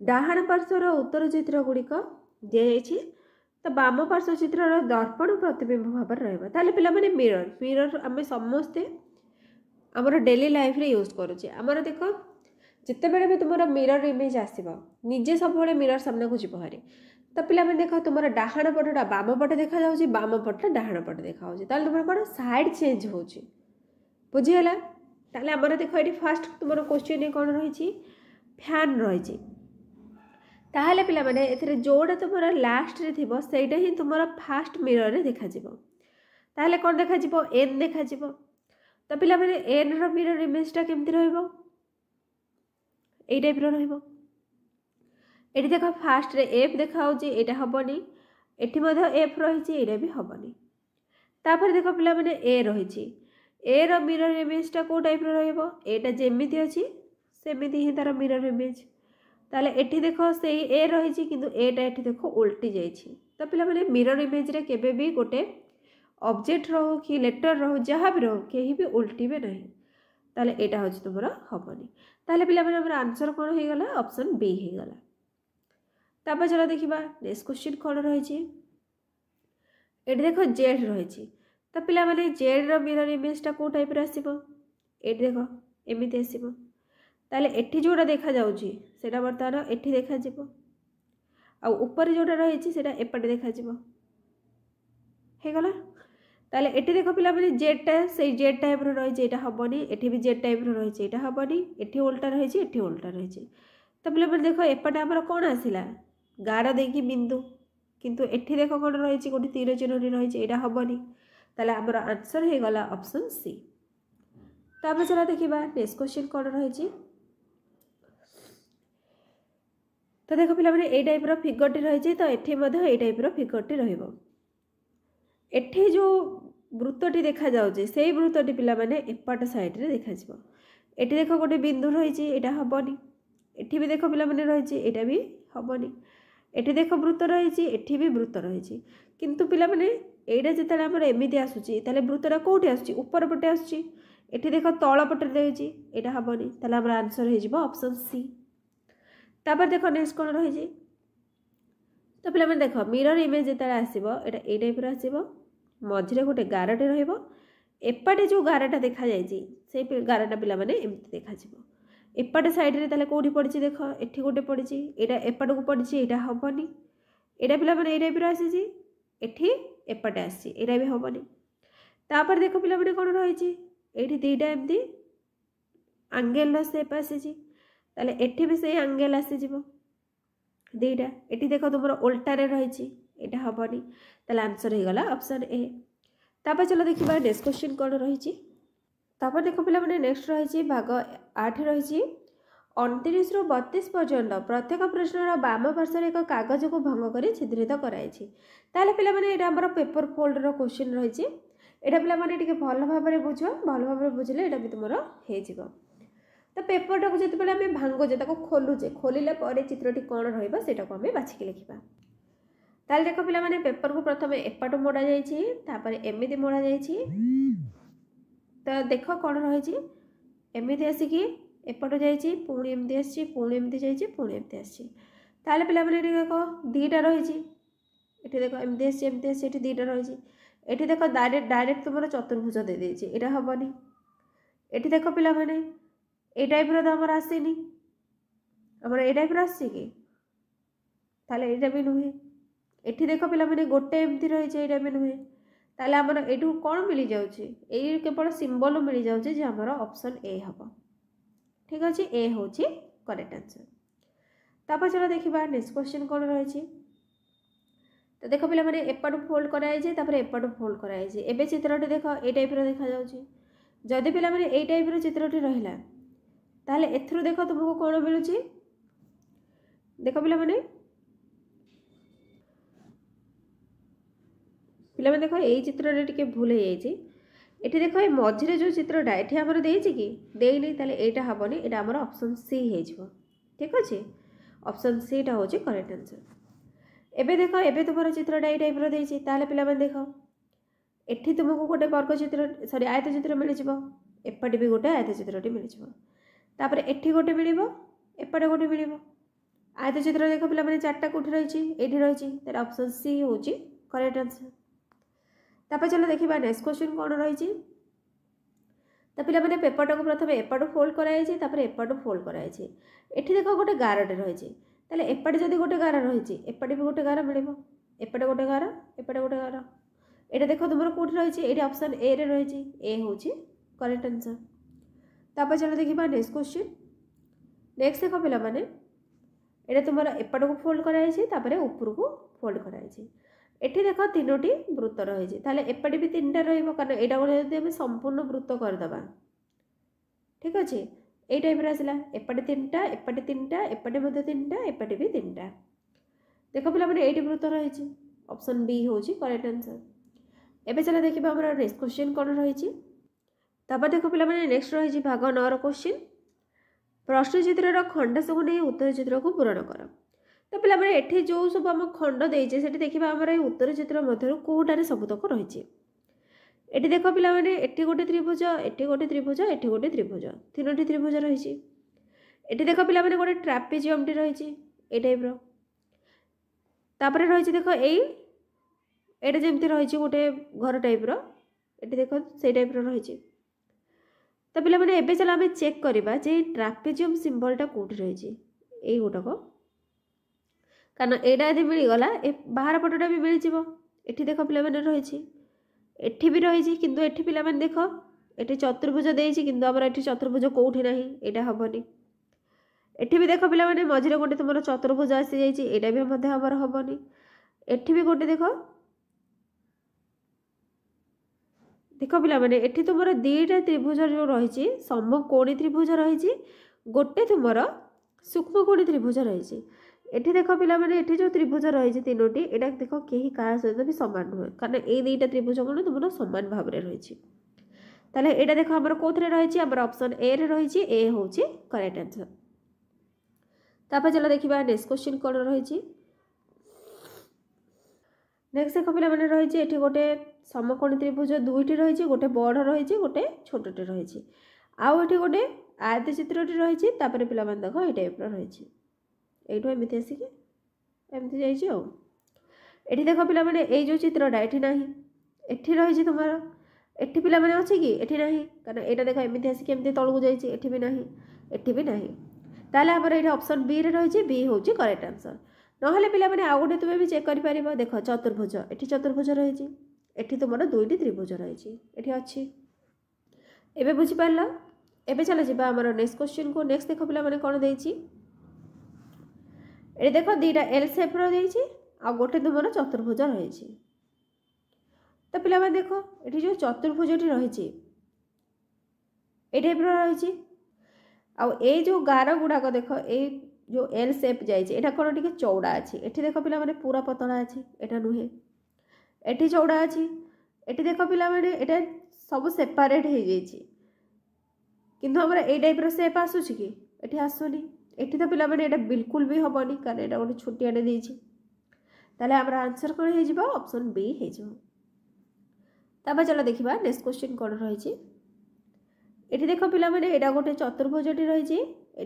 डाहाण पार्श्वर उत्तर चित्र गुड़िक दिया जायछि। तो बाम पार्श्व चित्र दर्पण प्रतिबिंब भाव रहबा। ताले पिला माने मिरर मिरर आमे समस्ते हमर डेली लाइफ रे यूज करूचे। हमर देखो जिते बेले भी तुमरा मिरर इमेज आसीबा निजे सब बेले मिरर सामने को जिवो हारे। तो पिला माने देखो तुमरा डाहाण पटटा बाम पटे देखा जाउची बाम पटटा डाहाण पटे देखा होची ताले तुमरा कोन साइड चेंज होची बुझी हला। ताले हमर देखो एटी फर्स्ट तुमरा क्वेश्चन कोन रहिची फैन रहिची। ताहले पिला माने एथरे जोडा तुमरा लास्ट रे थिबो सेटा ही तुमरा फर्स्ट मिरर रे देखा जिवो। ताहले कोन देखा जिवो एन देखा जिवो। तो पिला माने एन रो मिरर इमेज टा केमति रहइबो ए टाइप रो रहइबो। एटी देखो फास्ट रे एफ देखा होची एटा हबनी एठी मधे एफ रहिची एटा भी हबनी। तापर देखो पिला माने ए रहिची ए रो मिरर इमेज टा को टाइप रो रहइबो एटा जेमिति अछि सेमिति ही तार मिरर इमेज। ताले एठी देखो सेही ए रहिची किंतु एटा एठी देखो उल्टी जाईची। तो पिला माने मिरर इमेज रे केबे भी गोटे ऑब्जेक्ट रहो कि लेटर रहो जहाँ भी रहो केही भी उल्टीबे नहीं। ताले एटा होची तुमरा हबनी। ताले पिला माने हमर आंसर कोन हे गला ऑप्शन बी हे गला। तापर चला देखिबा नेक्स्ट क्वेश्चन कोन रहिची। एठी देखो जेड रहिची। तो पिला माने जेड रो मिरर इमेज टा को टाइप रे आसीबो एठी देखो एमिति आसीबो। ताले एठी जोडा देखा जाउची सेटा बर्तमान एठी देखा जिवो आ ऊपर जोडा रहिची सेटा एपटे देखा जिवो हे गला। ताले एठी देखो पिला माने जेड टा सेही जेड टाइप रो रहिची एटा हबनी एठी भी जेड टाइप रो रहिची एटा हबनी एठी उल्टा रहिची एठी उल्टा रहिची। तो पिला माने देखो एपटे हमर कोन आसिला गारा देकी बिंदु किंतु एठी देखो कोन रहिची गोटे तीर चिन्ह रहिची एटा हबनी। ताले हमर आंसर हे गला ऑप्शन सी। तापर चला देखिबा नेक्स्ट क्वेश्चन कोन रहिची। तो देखो पिला माने ए टाइप रो फिगर टी रहिची तो एठी मधे ए टाइप रो फिगर टी रहइबो। एठी जो वृत्तटी देखा जाउचे सेही वृत्तटी पिला माने एपट साइड रे देखा जिवो। एठी देखो गोटे बिंदु रहिची एटा हबनी एठी भी देखो पिला माने रहिची एटा भी हबनी। एठी देखो वृत्त रहिची एठी भी वृत्त रहिची किंतु पिला माने एटा जेतले हमर एमिति आसुची ताले वृत्तटा कोठी आसुची ऊपर पटे आसुची एठी देखो तळ पटे देउची एटा हबनी। ताले हमर आंसर हे जिवो ऑप्शन सी। तापर देखो नेक्स्ट कोन रहिची। तो पिला माने देखो मिरर इमेज जेतले आसीबो एटा ए टाइप रो आसीबो मझिरे गोटे गाराटे रहिबो एपटे जो गाराटा देखा जायची से गाराटा पिला माने एमिति देखा जिवो। एपटे साइड रे ताले कोठी पड़िची देखो एठी गोटे पड़िची एटा एपट को पड़िची एटा हबनी। एटा पिला माने ए टाइप रो आसीची एठी एपटे आसी एटा भी हबनी। तापर देखो पिला माने कोन रहिची एठी दुईटा एमती एंगल रो शेप आसीची ताले एठी भी से एंगल आसी जिवो दुईटा। एठी देखो तुमरो उल्टा रे रहिची एटा हेनी ताले आंसर हो गला ऑप्शन ए। तापर चलो देखिबा नेक्स्ट क्वेश्चन कोन रही। तापर देखो पिला माने नेक्स्ट रही भाग 8 रही 29 रु 32 पर्यंत प्रत्येक प्रश्नर बाम पार्श्वर एक कागज को भंग कर छिद्रित कराई। ताले पिला माने एटा हमर पेपर फोल्ड रो क्वेश्चन रही। एटा पिला माने टिके भल भाबरे बुझो, भल भाबरे बुझले एटा भी तुमरो हे जिवो। तो पेपरटा को जति बेले हम भांगोजे ताको खोलुजे, खोलिले परे चित्रटी कोन रहइबा सेटा को हम बाछिके लिखिबा। ताले देखो पिला माने पेपर को प्रथमे एपाटो मोडा जाईछि, तापर एमिति मोडा जाईछि। तो देखो कोन रहिछि एमिति आसीकी एपाटो जाईछि, पुणी एमिति आछि, पुणी एमिति जाईछि, पुणी एमिति आछि। ताले पिला माने देखो दीटा रहिछि, एठी देखो एमिति आछि, एमिति आछि, एठी दीटा रहिछि। एठी देखो डायरेक्ट तुमरो चतुर्भुज दे देछि, एटा हबनी। एठी देखो पिला माने ए टाइप रो हमर आसीनी, हमर ए टाइप रो आसी कि ताले एटा भी नुहे। एठी देखो पिला माने गोटे एमती रही छै, एटा भी नुहे। ताले हमर एठू कोन मिली जाउछि, एई केवल सिंबल मिली जाउछि जे हमर ऑप्शन ए हबो। ठीक अछि, ए होछि करेक्ट आंसर। तापर चलो देखिबा नेक्स्ट क्वेश्चन कोन रही छै। तो देखो पिला माने एपाटू फोल्ड कराई छै, तापर एपाटू फोल्ड कराई छै। एबे चित्रटी देखो ए टाइप रो देखा जाउछि। जदि पिला माने ए टाइप रो चित्रटी रहिला ताले एथरो देखो तुमको कोन मिलुछि। देखो पिला माने देखो यही चित्र रे टिके भूल हो जाइए। एठी देखो ये मझिरे जो चित्रटा एठी हमर देइछि कि देइनी, ताले एटा हबनी, एटा हमर ऑप्शन सी हे जिवो। ठीक अछि, ऑप्शन सी टा होछि करेक्ट आंसर। एबे देखो एबे तुमर चित्रटा ए टाइप रो देइछि, ताले पिला माने देखो एठी तुमको गोटे वर्ग चित्र सॉरी आयत चित्र मिलि जिवो, एपटे भी गोटे आयत चित्रटी मिलि जिवो। तापर एठी गोटे मिलिबो, एपटे गोटे मिलिबो। आयत चित्र देखो पिला माने चारटा कोठी रहिछि, एठी रहिछि, ताले ऑप्शन सी होछि करेक्ट आंसर। तापर चलो देखिबा नेक्स्ट क्वेश्चन कोन रहिछि। तो पिला माने पेपरटा को प्रथमे एपटो फोल्ड कराई छै, तापर एपटो फोल्ड कराई छै। एठी देखो गोटे गारटे रहिछि, ताले एपटे जदि गोटे गार रहिछि, एपटे भी गोटे गार मिलिबो, एपटे गोटे गार, एपटे गोटे गार। एटा देखो तुमरो कोठी रहिछि, एठी ऑप्शन ए रे रहिछि, ए होछि करेक्ट आंसर। तापर चलो देखिबा नेक्स्ट क्वेश्चन। नेक्स्ट देखो पिला माने एटा तुमरो एपटो को फोल्ड कराई छै, तापर ऊपर को फोल्ड कराई छै। एठी देखो तीनोटी वृत्त रही। ताले एपटे भी तीनटा रहिबो, कारण एटा गोटे जदि हम संपूर्ण वृत्त कर दबा। ठीक अछि, ए टाइप रे आसिला, एपटे तीनटा, एपटे तीनटा, एपटे मध्ये तीनटा, एपटे भी तीनटा। देखो पिला माने एटी वृत्त रही, ऑप्शन बी होछि करेक्ट आंसर। एबे चला देखिबा हमर नेक्स्ट क्वेश्चन कोन रही छी। तापर देखो पिला माने नेक्स्ट रही भाग 9 रो क्वेश्चन। प्रश्न चित्र रो खंड सब नै उत्तर चित्र को पूरण कर। तो पिला माने एठी जो सब हम खंड देइछे सेठी देखिबा हमर ए उत्तर चित्र मध्यरु कोटारे सबतक रहिछि। एठी देखो पिला माने एठी गोटे त्रिभुज, एठी गोटे त्रिभुज, एठी गोटे त्रिभुज, तीनोटी त्रिभुज रहिछि। एठी देखो पिला माने गोटे ट्रापेजियम टी रहिछि ए टाइप रो। तापर रहिछि देखो एटा जेमति रहिछि गोटे घर टाइप रो, एठी देखो सेई टाइप रो रहिछि। तो पिला माने एबे चला हम चेक करबा जे ट्रापेजियम सिंबलटा कोठी रहिछि एई गोटको, कारण एटा यदि मिल गला ए बाहर पटटा भी मिल जिवो। एठी देखो पिला माने रहिछि, एठी भी रहिछि, किंतु एठी पिला माने देखो एठी चतुर्भुज देइछि, किंतु हमर एठी चतुर्भुज कोठी नाही, एटा हबनी। एठी भी देखो पिला माने मझिरे गोटे तुमरो चतुर्भुज आसी जाइछि, एटा भी मध्ये हमर हबनी। एठी भी गोटे देखो पिला माने एठी तुमरो दीटा त्रिभुज जो रहिछि, समकोणी त्रिभुज रहिछि, गोटे तुमरो सूक्ष्मकोणी त्रिभुज रहिछि। एठी देखो पिला माने एठी जो त्रिभुज रहिछि तीनोटी, एटा देखो केही का सहित भी समान नुहे, कारण ए दुईटा त्रिभुज कोन तुमरो समान भाव रे रहिछि। ताले एटा देखो हमर कोथरे रहिछि, हमर ऑप्शन ए रे रहिछि, ए होछि करेक्ट आंसर। तापर चलो देखिबा नेक्स्ट क्वेश्चन कोन रहिछि। नेक्स्ट देखो पिला माने रहिछि एठी गोटे समकोणी त्रिभुज दुईटी रहिछि, गोटे बड़ रहिछि, गोटे छोटटे रहिछि। आउ एठी गोटे आयत चित्रटी रहिछि, तापर पिला माने देखो ए टाइप रो रहिछि। एठो एमिति आसी के एमिति जाइछि। आ एठी देखो पिला माने ए जो चित्रटा एठी नाही, एठी रहिछि तुमरो, एठी पिला माने अछि कि एठी नाही, कारण एटा देखो एमिति आसी के एमिति तळकु जाइछि, एठी भी नाही, एठी भी नाही। ताले हमर एठी ऑप्शन बी रे रहिछि, बी होछि करेक्ट आंसर। नहले पिला माने आ गोटे तुमे भी चेक करि परिबो, देखो चतुर्भुज, एठी चतुर्भुज रहिछि, एठी तुमरो दुईटी त्रिभुज रहिछि, एठी अछि। एबे बुझि पारला। एबे चला जिबा हमर नेक्स्ट क्वेश्चन को। नेक्स्ट देखो पिला माने कोन देइछि, ए देखो दीटा एल शेप रो देइछि, आ गोटे तुम चतुर्भुज रही। तो पिला देख ये जो चतुर्भुजटी रही टाइप रही आई जो गार गुड़ाक देख ये जो एल सेप जाइए कौन टे चौड़ा अच्छी एटी देख पिला पूरा पतला अच्छी एटा नुहे एटी चौड़ा अच्छी एटी देख पिला यहाँ सब सेपारेट हो जाइए किंतु आमर ए टाइप सेप आसूची कि एटी आसुनी एटी तो पिला यहाँ बिल्कुल भी हेनी कारण यहाँ गोटे छोटियाटे देती ताले आमर आंसर कौन हो ऑप्शन बी हो। चलो देखा नेक्स्ट क्वेश्चन कौन रही ये देख पिला यहाँ गोटे चतुर्भुजटी रही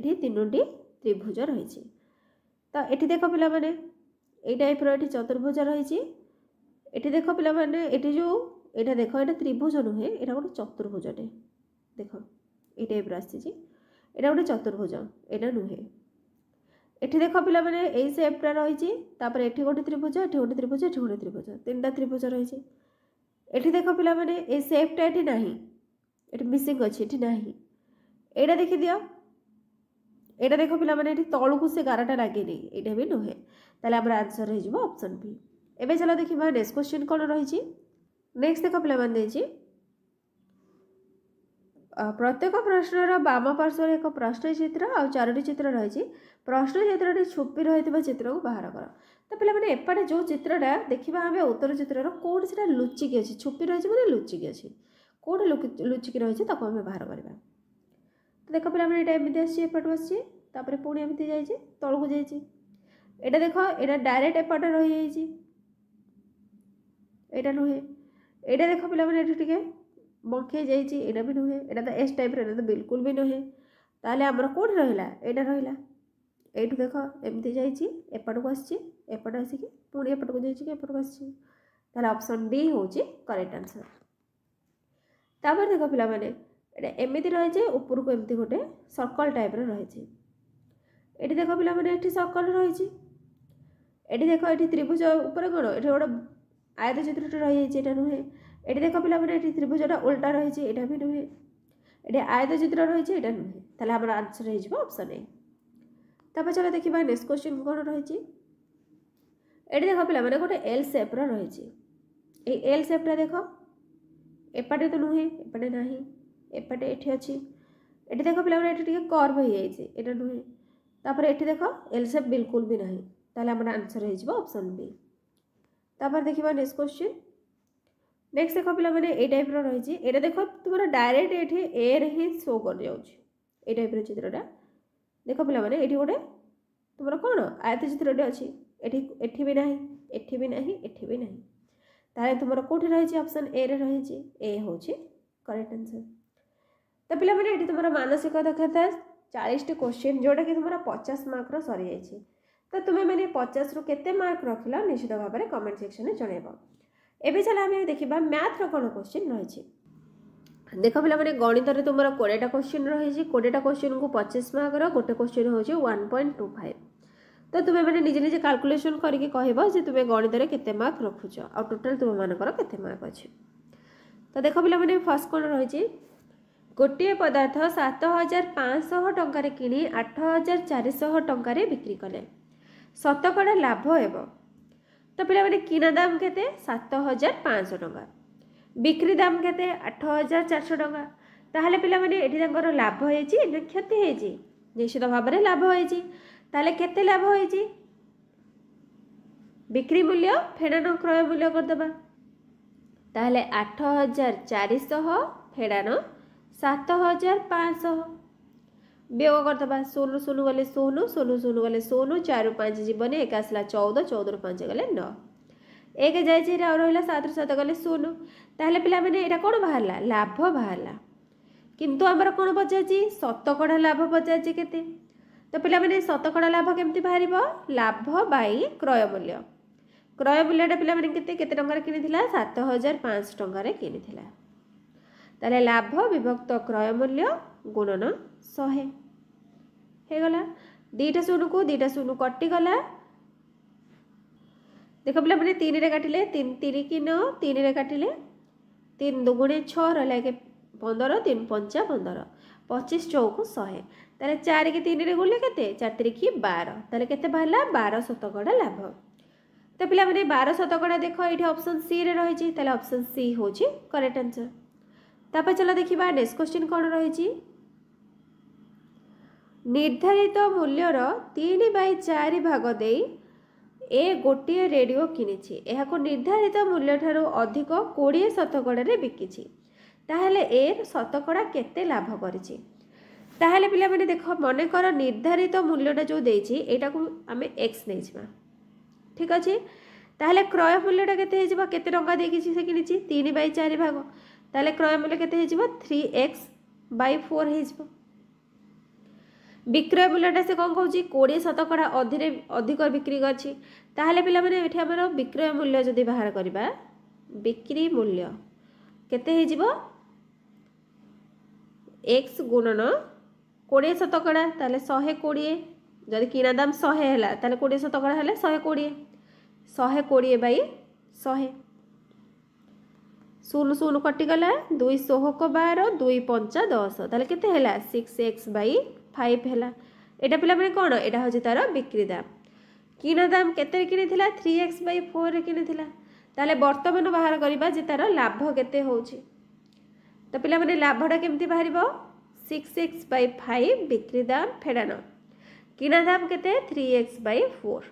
ये तीनोटी त्रिभुज रही। तो ये देख पिला ये टाइप ये चतुर्भुज रही ये देख पिला ये जो यहाँ देख ये त्रिभुज नुहे यहाँ गोटे चतुर्भुजटे देख ये टाइप आसी यहाँ गोटे चतुर्भुज यहाँ नुहे ये देख पिला यही सेप्टा रही ये गोटे त्रिभुज ये गोटे त्रिभुज ये गोटे त्रिभुज तीन त्रिभुज रही ये देख पिला ये सेप्टा ये ना ये मिसिंग अच्छी ये ना यहाँ देखी दियो यहाँ देख पिला ये तलू से गारटा लगे यहाँ भी नुहे ताले आम आंसर हो ऑप्शन बी। एवं चलो देखा नेक्स्ट क्वेश्चन कौन रही नेक्स्ट देख पे प्रत्येक प्रश्नर बाम पार्श्व एक प्रश्न चित्र आ चारोटी चित्र रही प्रश्न चित्र छुपी रही चित्र को बाहर कर। तो पे एपटे जो चित्रटा देखा आम उत्तर चित्र कौट से लुचिकी अच्छी छुपी रही मैंने लुचिकी अच्छी कौटे लुचिकी रही आम बाहर करवा। तो देख पे एमती आसपट आसपर पुणी एमती जाइए तौक को जाइए यहाँ देख यहाँ डायरेक्ट एपटे रही यहाँ नुहे यहाँ देख पे बंखे जाइए भी नुहे यहाँ तो एस टाइप तो बिल्कुल भी नुहे ताले आमर कौट रहा यहाँ रहा ये देख एमती जाइए एपट को आसपट आसिक पुणी एपट को जाइए एपट को आसपट ऑप्शन डी हूँ करेक्ट आंसर। तापर देख पे एमती रही ऊपर को एमती गोटे सर्कल टाइप रही ये देख पे सर्कल रही ये देख ये त्रिभुज उपर कौन ये गोटे आयत चित्र रही है नुहे ये देख पे त्रिभुजटा उल्टा रही है भी नुहे ये आयत चित्र रही है नुहे ताले आम आंसर हो ऑप्शन ए। तब चलो देखा नेक्स्ट क्वेश्चन कौन रही ये देख पे गोटे एल सेप रही एल सेप्टा देख एपटे तो नुहे एपटे ना एपटे ये अच्छी ये देख पे कर्व हो जाए नुहे तापर ये देख एल सेप बिल्कुल भी ना ताले आम आंसर हो ऑप्शन बी। तापर देखा नेक्स्ट क्वेश्चन नेक्स्ट देख पे ये टाइप रही ये देख तुम डायरेक्ट ये ए रे ही शो कर जाए टाइप चित्रटा देख पे ये गोटे तुम कौन आयत चित्रटे अच्छी एठी भी ना एठी भी ना एठी भी ना ताले तुम कौटी रही ऑप्शन ए रे रही ए हूँ करेक्ट आंसर। तो पे ये तुम मानसिक दक्षता 40 क्वेश्चन जोटा कि तुम 50 मार्क सरी जाइए। तो तुम्हें मैंने 50 रु केते मार्क रखिल निश्चित भाव में कमेंट सेक्शन में जनइब। एवं चल आम देखा मैथ्र कौन क्वेश्चन रही देख पे गणित में तुम 20टा क्वेश्चन रही 20टा क्वेश्चन को 25 मार्क गोटे क्वेश्चन हूँ 1.25। तो तुम्हें मैंने निजे निजे कैलकुलेशन करके कहब जे तुम्हें गणित में केते मार्क रखुच आ टोटाल तुम मानकर केते मार्क अच्छे। तो देख पे फर्स्ट कौन रही गोटे पदार्थ 7500 टंकार किणी 8400 टंकार बिक्री कले शतकड़ा लाभ हेब। तो पे किना दाम केते 7500 टंका बिक्री दाम केते 8400 टंका ताहले पिला माने एठी तांकर लाभ होईची ना क्षति होईची निश्चित भाव में लाभ होईची ताहले केते लाभ होईची बिक्री मूल्य फेडान क्रय मूल्य कर दबा ताहले 8400 फेडान 7500 वियोग करदबा 16 शून्य गले 16 16 शून्य गले 16 4 5 जीवन एक आसला 14 14 5 गले 9 एक जाइए रहा 7 7 गले 0 ताहले पिला माने एटा कोन बाहरला लाभ बाहरला किंतु आमर कोन पचाची शतकड़ा लाभ पचाची केते। तो पिला माने शतकड़ा लाभ केमती बाहरिबो लाभ बाई क्रय मूल्यटा पिला माने केते केते टंका किनिथिला 7500 टंका किनिथिला ताले लाभ विभक्त क्रय मूल्य गुणन 100 हे गला 2टा शून्य को 2टा शून्य कटि गला देख पे मैंने 3 रे काटिले 3 3 की 9 3 रे काटिले 3 दुगुणे 6 रहा के 15 3 5 15 25 चौक 100 ताले 4 की 3 रे गुले केते 4 3 की 12 ताले केते बाहला 12 शतकड़ा लाभ तो पिला माने 12 शतकड़ा देख ये ऑप्शन सी रे रही ताले ऑप्शन सी होची करेक्ट आंसर। तापर चलो देखिबा नेक्स्ट क्वेश्चन कोन रही निर्धारित मूल्यर 3/4 भाग दे ए गोटे रेडियो किनिछि एहाको निर्धारित मूल्य ठारो अधिक 20 शतकड़ा बिकिछि ताहले ए शतकड़ा केते लाभ करिछि। ताहले पिला माने देख मन कर निर्धारित मूल्यटा जो देछि एटा को आमे x नै जिबा ठीक अछि। ताहले क्रय मूल्यटा केते हे जिबा केते टंका देकी से किनिछि 3/4 भाग ताहले क्रय मूल्य केते हे जिबा 3x/4 हे जिबा। विक्रय मूल्यटा से कौन कहूँ 20 शतकड़ा अधिक बिक्री अच्छी ताहले पिला माने एठी हमर विक्रय मूल्य जदि बाहर करबा बिक्री मूल्य केते हे जिवो x गुणन 20 शतकड़ा ताहले 120 जदि किना दाम 100 हैला ताहले 20 शतकड़ा हैले 120 120/100 शून्य शून्य कटि गला 2 16 12 2 5 10 ताहले केते हैला 6x/5 हैला। एटा पिला माने कोन एटा होची तार बिक्री दाम किना दाम केते किनी थिला 3x/4 रे किनी थिला ताले वर्तमान बाहर करबा जे तार लाभ केते होची। तो पिला माने लाभटा केमती बाहरिबो 6x/5 बिक्री दाम फेडान किना दाम केते 3x/4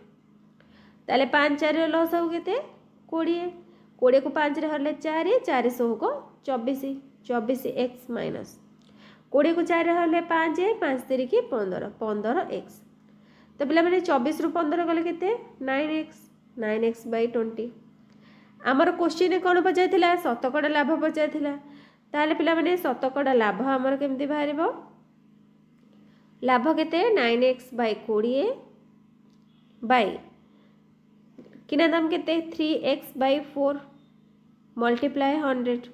ताले 5 4 रे लॉस हो केते 20 20 को 5 रे हरले 4 400 को 24 24x माइनस 20 को 4 हरले 5 5 3 की 15 15x। तो पिला माने 24 रु 15 गले केते 9x/20 आमर क्वेश्चन कोन पचाइथिला शतकड़ा लाभ पचाइथिला ताले पिला माने शतकड़ा लाभ आमर केमती बाहरिबो लाभ केते 9x/20 बाय किना दाम केते 3x/4 मल्टीप्लाई 100।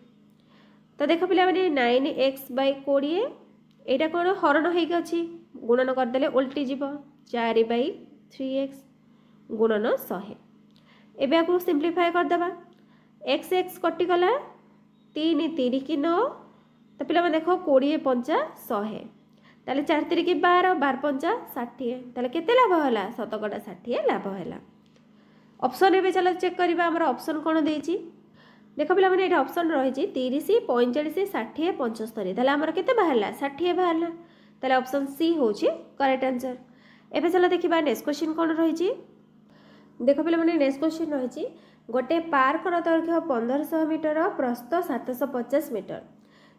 तो देख पिला माने 9x/20 एटा कोन हरण हेक अछि गुणन कर देले उल्टी जीवो 4/3x गुणन 100 एबे आकु सिंपलीफाई कर दबा x x कटि गला 3 3 की 9 तो पिला माने देखो 20 5 100 ताले 4 3 की 12 12 5 60 ताले केते लाभ होला शतकड़ा 60 लाभ होला। ऑप्शन एबे चलो चेक करबा हमर ऑप्शन कोन देछि देख पिला माने एटा ऑप्शन रही 30 45 60 75 ताले हमर केते बाहरला 60 बाहरला ताले ऑप्शन सी होछि करेक्ट आंसर। एबे चलो देखिबा नेक्स्ट क्वेश्चन कोन रही देख पिला माने नेक्स्ट क्वेश्चन रही गोटे पार्क रो दैर्घ्य 1500 मीटर प्रस्थ 750 मीटर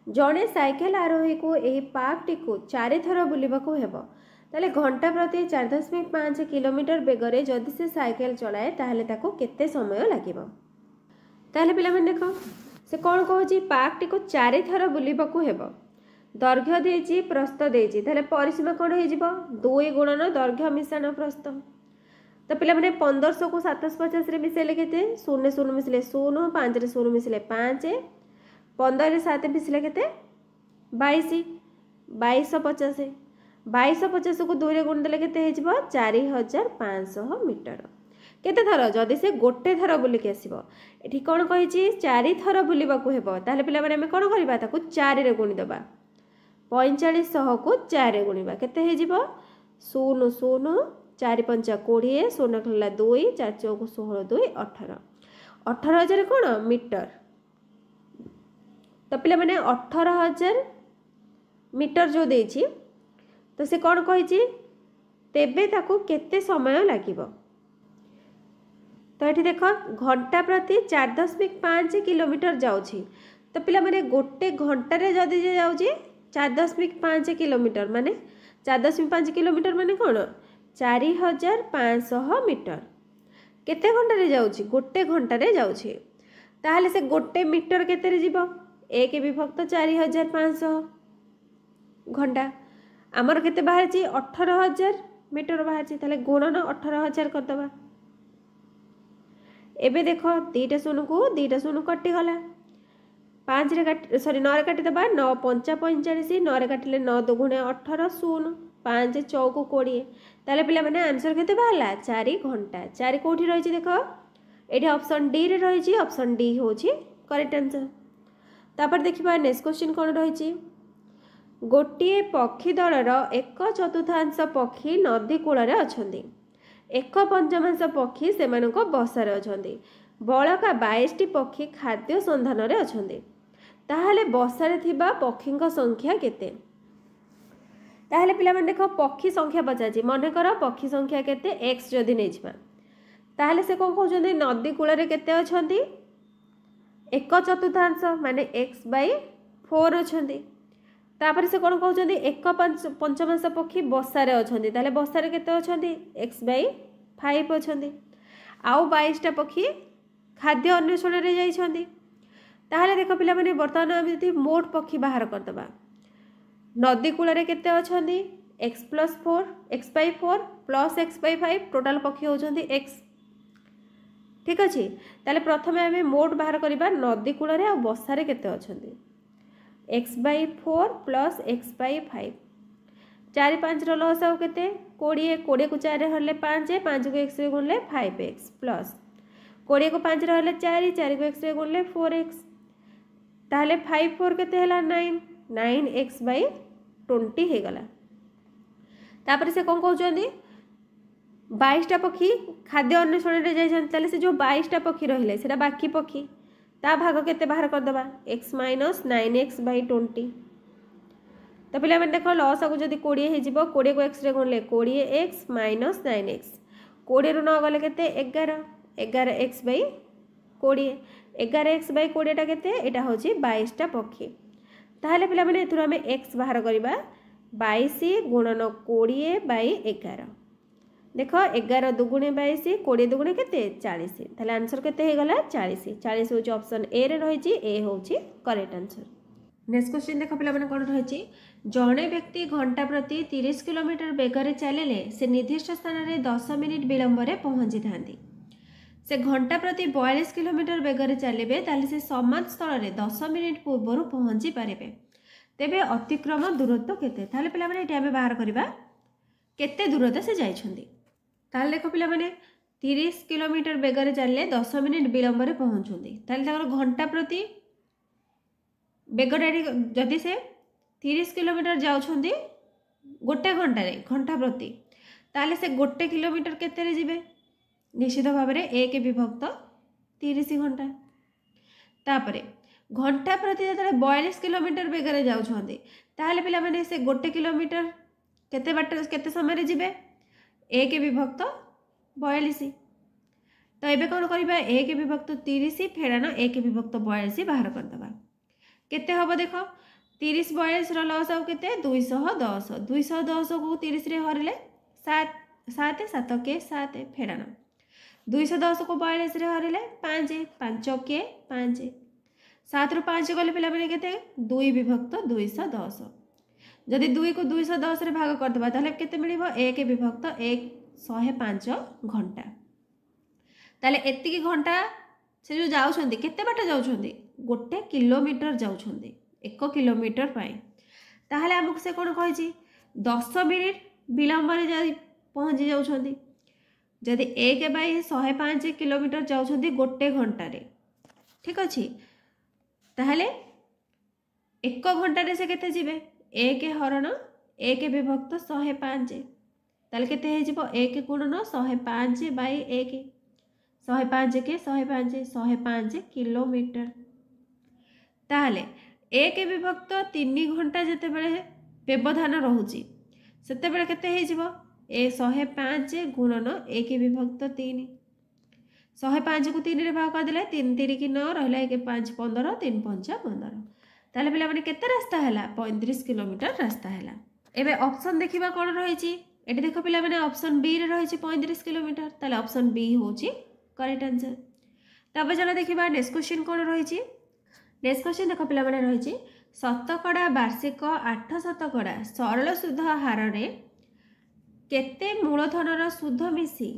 जड़े साइकेल आरोही को एही पार्क टी को 4 थर बुलिबाको हेबो ताले घंटा प्रति 4.5 किलोमीटर बेगरे जदि से साइकेल चलाए ताहले ताको केते समय लागिबो। ताहले पिला माने देखो से कोन कहूची पार्क टी को 4 थर बुलिबाको हेबो दैर्घ्य देछि प्रस्थ देछि ताहले परिसीमा कोन हे जिवो 2 गुणन दैर्घ्य मिश्रण प्रस्थ। तो पिला माने 1500 को 750 रे मिसेले केते 0 0 मिसले 0 5 रे 0 मिसले 5 15 रे 7 मिसले केते 22 2250 2250 को 2 रे गुण देले केते हे जिवो 4500 मीटर केते थर जदि से गोटे थर बुली के आसीबो एठी कोन कहि छि 4 थर बुलिबा को हेबो ताले पिला माने हम कोन करबा ताको 4 रे गुणी देबा 4500 को 4 रे गुणीबा केते हे जिवो 0 0 4 5 20 0 खला 2 4 4 16 2 18 18000 कोन मीटर। तो पिला माने 18000 मीटर जो देछि तो से कोन कहि छि तेबे ताको केते समय लागिबो। तो ये देख घंटा प्रति 4.5 किलोमीटर जाऊँगी तो पिला माने गोटे घंटे जदि जाऊँगी 4.5 किलोमीटर माने 4.5 किलोमीटर माने कौन 4500 मीटर केते घंटे जाऊँगी गोटे घंटे जाऊँगी ताहले से गोटे मीटर केते जीवो 1 विभक्त 4500 घंटा आमर केते बाहर 18000 मीटर बाहर ताहले गुणन 18000 करदबा। एबे देखो 2टा शून्य को 2टा शून्य कटि गला 5 रे काट सॉरी 9 रे काटि दबा 9 5 45 9 रे काटिले 9 2 गुणे 18 शून्य 5 4 को 20 ताले पिला माने आंसर केते बाहला 4 घंटा 4 कोठी रही छि देखो एठी ऑप्शन डी रे रही छि ऑप्शन डी होछि करेक्ट आंसर। तापर देखिबा नेक्स्ट क्वेश्चन कोन रही छि गोटिए पक्षी दलर 1/4 पक्षी नदी कूल रे अछंदी एक पंचमांश पक्षी से बसारे अछंती बळका 22टी पक्षी खाद्य संधान रे अछंती ताहले बसारे थिबा पक्षी संख्या केते ताहले पिला माने देखो पक्षी संख्या पचाची मन कर पक्षी संख्या केते x जदि नै जिबा ताहले से कोन कहउछंती नदी कूल रे केते अछंती 1/4 माने x/4 अछंती तापर से कोन कहउछंती 1/5 पक्षी बसारे अछंती ताहले बसारे केते अछंती x/5 अछंती आउ 22टा पक्षी खाद्य अन्वेषण रे जाइछंती ताहले देखो पिला माने वर्तमान हम जति मोट पक्षी बाहर कर दबा नदी कूल रे केते अछंती x+4 x/4 plus x/5 total पक्षी होछंती x ठीक अछि ताले प्रथमे हमें मोट बाहर करिबा नदी कूल रे आ बसारे केते अछंती x/4 प्लस x/5 4 5 रो लसाउ केते 20 20 को 4 रे हरले 5 5 को x रे गुणले 5x प्लस 20 को 5 रे हरले 4 4 को x रे गुणले 4x ताले 5 4 केते हला 9 9x/20 हे गला तापर से कोन कहउछंती 22टा पक्षी खाद्य अन्वेषण रे जाइछन ताले से जो 22टा पक्षी रहिले सेटा बाकी पक्षी ता भाग केते बाहर कर दबा x - 9x/20 तो पिला मन देखो लॉस को जदी 20 हे जिवो 20 को x रे गुणले 20x - 9x 20 रु न गले केते 11 11x/20 11x/20 टा केते एटा होची 22टा पक्षी ताहले पिला माने एथुर हमें x बाहर करिबा 22 गुणन 20/11 देखो 11 दुगुणे 22 20 दुगुणे केते 40 ताहले आंसर केते हे गला 40 40 होची ऑप्शन ए रे रहिची ए होची करेक्ट आंसर नेक्स्ट क्वेश्चन देखो पिला माने कोन रहिची जणे व्यक्ति घंटा प्रति 30 किलोमीटर वेग रे चलेले से निर्दिष्ट स्थान रे 10 मिनिट विलंब रे पहुंची थांती से घंटा प्रति 42 किलोमीटर वेग रे चलिबे ताले से समान स्थल रे 10 मिनिट पूर्व पहुंची पारिबे तेबे अतिक्रम दूरत्व केते ताले पिला माने एटा हमें बाहर करबा केते दूरता से जाइछंती ताले देखो पिला माने 30 किलोमीटर वेग रे चलले 10 मिनिट विलंब रे पहुंचुंती ताले ताकर घंटा प्रति वेगडाडी जदि से 30 किलोमीटर जाउछंती गोटे घंटा रे घंटा प्रति ताले से गोटे किलोमीटर केते रे जिबे निश्चित भाव में 1/30 घंटा तापरे घंटा प्रति जतरे 42 किलोमीटर वेग रे जाउछंती ताले पिला माने से गोटे किलोमीटर केते बाट केते समय रे जिबे 1/42 तो एबे कोन करबा 1/30 फेराना 1/42 बाहर कर दबा केते हबो देखो 30 42 रो लसाउ केते 210 210 को 30 रे हरले 7 7 7 के 7 फेराना 210 को 42 रे हरले 5 5 के 5 7 रु 5 गले पिला माने केते 2/210 जदि 2 को 210 रे भाग कर दबा ताले केते मिलिबो 1/105 घंटा ताले एतिकी घंटा से जो जाउछंती केते बाट जाउछंती गोटे किलोमीटर जाउछंती 1 किलोमीटर पाए ताहले हमक से कोन कहै छी 10 मिनिट विलंब रे जाई पहुंची जाउछंती जदि 1/105 किलोमीटर जाउछंती गोटे घंटा रे ठीक अछि ताहले 1 घंटा रे से केते जिबे 1 हरण 1/105 ताले केते हे जिवो 1 गुणन 105/1 105 के 105 किलोमीटर ताहले 1/3 घंटा जते बेले व्यवधान रहउची सेते बेले केते हे जिवो 105 गुणन 1/3 105 को 3 रे भाग कर देले 3 3 की 9 रहला 1 5 15 3 5 15 ताले पिला माने केते रास्ता हैला 35 किलोमीटर रास्ता हैला एबे ऑप्शन देखिबा कोन रहिची एटी देखो पिला माने ऑप्शन बी रे रहिची 35 किलोमीटर ताले ऑप्शन बी होची करेक्ट आंसर तबे चलो देखिबा नेक्स्ट क्वेश्चन कोन रहिची नेक्स्ट क्वेश्चन देखो पिला माने रहिची शतकड़ा वार्षिक 8 शतकड़ा सरल सुध हार रे केते मूलधनर सुध मिसी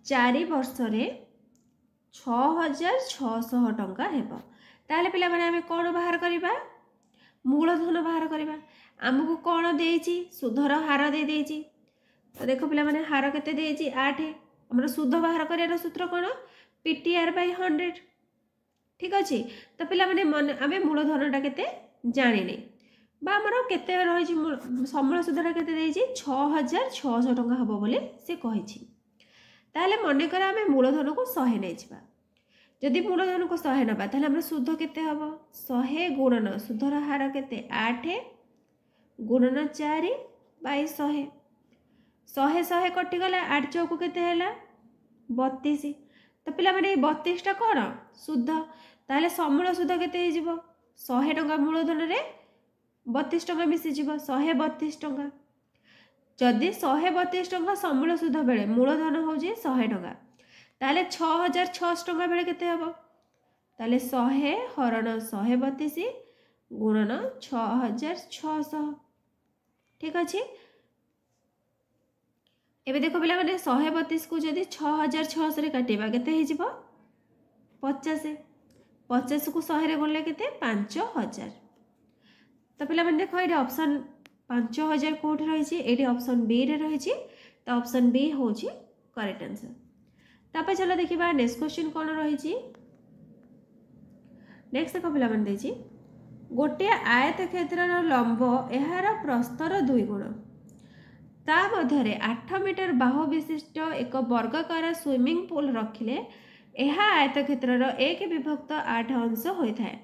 4 वर्ष रे 6600 टंका हेबो ताले पिला माने हमें कोन बाहर करिबा मूलधन बाहर करिबा हमकु कोन देइची सुधर हार दे देइची तो देखो पिला माने हार केते देइची 8 हमर सुध बाहर करियार सूत्र कोन PTR/100 ठीक अछि तो पिला माने हमें मूलधनटा केते जानि नै बा हमर केते रहिची समूल सुधरा केते देइची 6600 टंका हबो बोले से कहिची ताहले मनेकर आम मूलधन को 100 नहीं जदि मूलधन को 100 नवा ताहले हमर शुद्ध केते हबो 100 गुणन शुद्धर हार केते 8 गुणन 4 बाई 100 100 100 कटिगला 8 चौक केते हैला 32 तो पिला माने 32 टा कोन शुद्ध ताहले समूल शुद्ध केते हे जिवो 100 टंका मूलधन रे 32 टंका मिसी जिवो 132 टंका जदि 132 टंका समूल शुद्ध बेले मूलधन होउजी 100 टंका ताहले 6600 टंका बेले केते हबो ताहले 100 हरण 132 गुणन 6600 ठीक अछि। एबे देखो पिला माने 132 को जदि 6600 रे काटिबा केते हे जिवो 50 50 को 100 रे गुणले केते 5000 तो पिला माने देखो एटा ऑप्शन 5000 कोठी रही एटी ऑप्शन बी रे रही तो ऑप्शन बी होची करेक्ट आंसर। तापर चलो देखिबा नेक्स्ट क्वेश्चन कोन रही नेक्स्ट देखो पिला माने देछि गोटे आयत क्षेत्रर लंब एहार प्रस्थर 2 गुण ता मध्यरे 8 मीटर बाहु विशिष्ट एक वर्गाकार स्विमिंग पूल रखिले एहा आयत क्षेत्रर 1/8 अंश होइथाय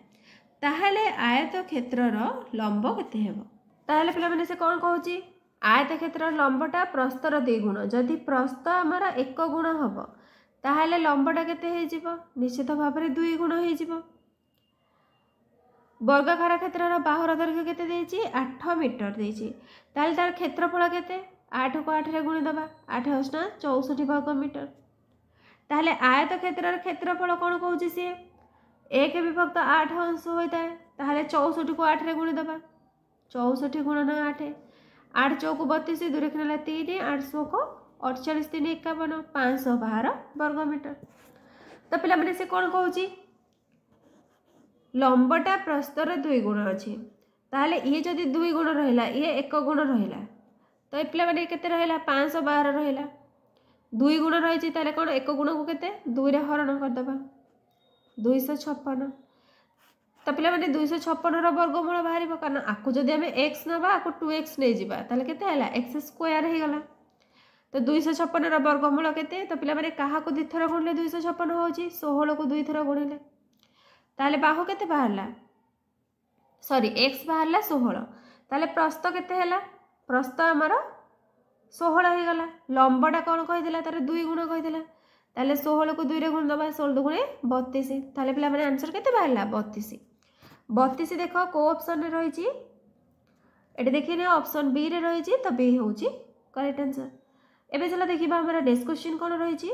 ताहले आयत क्षेत्रर लंब केते हेबो ताहले पिला माने से कोन कहूची आयत क्षेत्रर लंबटा प्रस्थर 2 गुण जदि प्रस्थ हमर 1 गुण हबो ताहले लंबटा केते हे जिवो निश्चित भाव में 2 गुण हे जिवो वर्गाकार क्षेत्रर बाहुर दैर्घ्य केते देछि 8 मीटर देछि ताहले तार क्षेत्रफल केते 8 को 8 रे गुणी दबा 8 8 64 वर्ग मीटर ताहले आयत क्षेत्रर क्षेत्रफल कोन कहूची से 1/8 अंश होइताय ताहले 64 को 8 रे गुणी दबा 64 गुणन 8 8 चौक 32 दूर खेला 3 800 को 48 3 51 512 वर्ग मीटर तो पिला माने से कोन कहूची लंबटा प्रस्थर 2 गुण अछि ताहले ये जदि 2 गुण रहिला ये 1 गुण रहिला तो ए पिला माने केते रहिला 512 रहिला 2 गुण रहिछि ताले कोन 1 गुण को केते 2 रे हरण कर दबा 256 तो पिला माने 256 रो वर्गमूल बाहरिबो कारण आकु जदि हमें x नबा आकु 2x नै जिबा ताले केते हैला x स्क्वायर हे गला तो 256 रो वर्गमूल केते तो पिला माने काहा को द्वि थर गुणले 256 होची 16 को 2 थर गुणले ताले बाहु केते बाहरला सॉरी x बाहरला 16 ताले प्रस्थ केते हैला प्रस्थ हमर 16 हे गला लंबटा कोन कहि दिला तारे 2 गुण कहि दिला ताले 16 को 2 रे गुण दबा 16 गुणे 32 ताले पिला माने आंसर केते बाहरला 32 32 देखो को ऑप्शन रे रही छी एटे देखिने ऑप्शन बी रे रही छी तो बी होची करेक्ट आंसर। एबे चला देखिबा हमरा नेक्स्ट क्वेश्चन कोन रही छी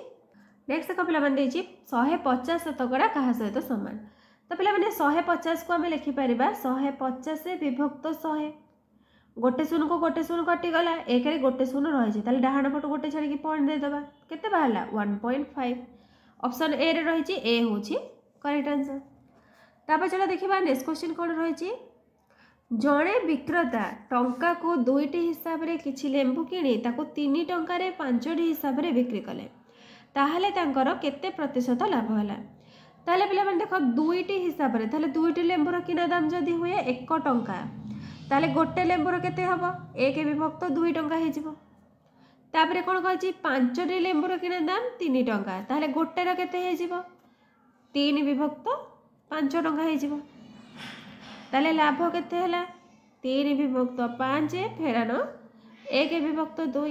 नेक्स्ट देखो पिला माने देछि 150 शतकड़ा कहा सहित समान तो पिला माने 150 को हम लिखि परिबा 150 विभक्त 100 गोटे शून्य को गोटे शून्य कटि गला एक रे गोटे शून्य रही छी ताले डाहाण पट गोटे छाडी की पॉइंट दे दबा केते बाहरला 1.5 ऑप्शन ए रे रही छी ए होची करेक्ट आंसर। तापर चला देखिबा नेक्स्ट क्वेश्चन कोन रही छी जणे विक्रेता टंका को 2टी हिसाब रे किछि लेंबू किनी ताको 3 टंका रे 5टी हिसाब रे बिक्री कले ताहले तांकर केते प्रतिशत लाभ होला ताहले पिला माने देखो 2टी हिसाब रे ताहले 2टी लेंबू रो किना दाम जदी हुए 1 टंका ताहले गोटे लेंबू रो केते हबो 1/2 टंका हे जिवो तापरे कोन कहछि 5टी लेंबू रो किना दाम 3 टंका ताहले गोटे रो केते हे जिवो 3/5 टंका हे जिवो ताले लाभ केते हला 3/5 फेरान 1/2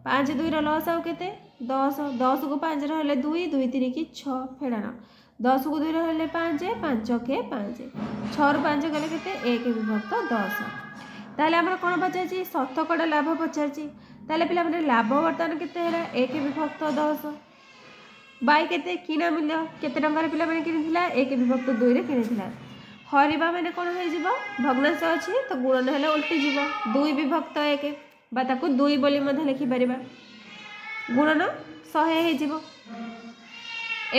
5 2 रो लॉस आउ केते 10 10 को 5 रो हले 2 2 3 की 6 फेरान 10 को 2 रो हले 5 5 के 5 6 रो 5 गले केते 1/10 ताले हमर कोन पचाची शतकड़ा लाभ पचाची ताले पिला माने लाभ वर्तमान केते हला 1/10 बाई केते किना मूल्य केते टंका रे पिला माने किनिथिला 1/2 रे किनिथिला हरिबा माने कोन होई जिवो भग्नांश अछि तो गुणन हेले उल्टी जिवो 2/1 बा ताको 2 बोली मध्ये लिखि परिबा गुणन 100 हे जिवो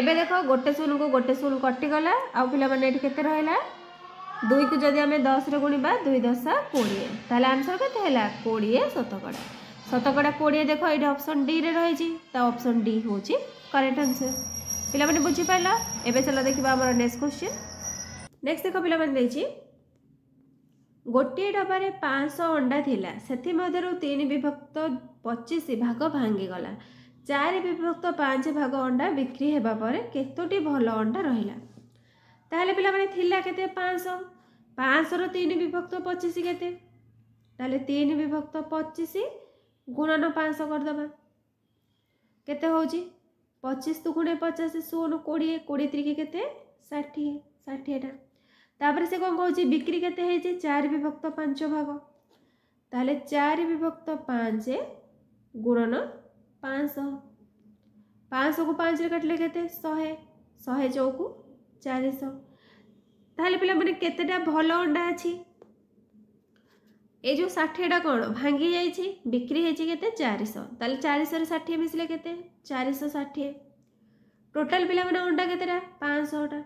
एबे देखो गोटे शून्य को गोटे शून्य कटि गला आ पिला माने एठी केते रहला 2 को जदि हमें 10 रे गुणिबा 2 10 20 ताले आंसर केते हैला 20 शतकड़ा शतकड़ा 20 देखो एठी ऑप्शन डी रे रही छी त ऑप्शन डी होची करेक्ट आंसर पिला माने बुझी पाइला। एबे चला देखिबा हमर नेक्स्ट क्वेश्चन नेक्स्ट देखो पिला माने देछि गोटे डबा रे 500 अंडा थिला सेथि मधरु 3/25 भाग भांगी गला चार विभक्त 5 भाग अंडा बिक्री हेबा पर केतोटी भल अंडा रहिला ताहले पिला माने थिला केते 500 500 रो 3 विभक्त 25 केते ताहले 3 विभक्त 25 गुणन 500 कर दबा केते होची 25 तु गुणे 50 16 20 20 त्रिके केते 60 60 टा तापर से कोन कहूची बिक्री केते हेची 4 विभक्त 5 भाग ताहले 4 विभक्त 5 गुणन 500 500 को 5 रे काटले केते 100 100 चौकु 400 ताहले पिला माने केतेटा भलो अंडा अछि ए जो 60 टा कोन भांगी जाईछि बिक्री हेछि केते 400 ताहले 400 रे 60 मिसले केते 460 टोटल पिला माने अंडा केतेटा 500 टा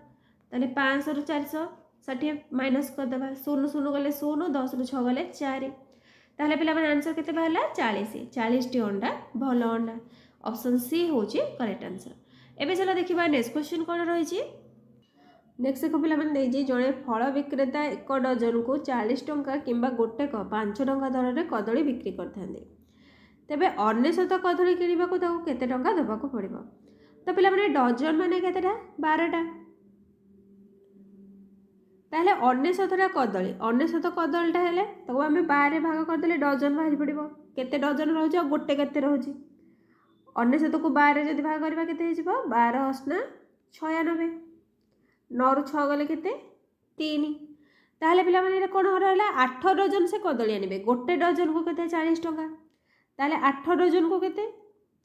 ताहले 500 रु 460 माइनस कर दबा 0 0 गले 0 10 रु 6 गले 4 ताहले पिला माने आंसर केते बाहला 40 टी अंडा भलो अंडा ऑप्शन सी होची करेक्ट आंसर। एबे चलो देखिबा नेक्स्ट क्वेश्चन कोन रहिछि नेक्स्ट को पिला माने देजी जणे फल विक्रेता 1 डजन को 40 टंका किंबा गोटे को 5 टंका दर रे कदली बिक्री करथांदे तेबे 99 कदली किनिबा को ताको केते टंका देबा को पड़िबो तो पिला माने डजन माने केतेटा 12टा ताहले 99 कदली 99 कदलीटा हेले ताको आमे 12 भाग कर देले डजन बाहरी पड़िबो केते डजन रहउछ गोटे केते रहउछ 99 को 12 जदि भाग करबा केते हेजिबो 12 8 96 9 रु 6 गले केते 3 ताहले पिला माने कोन रहला 8 डजन से कदली आनिबे गोटे डजन को केते 40 टंका ताहले 8 डजन को केते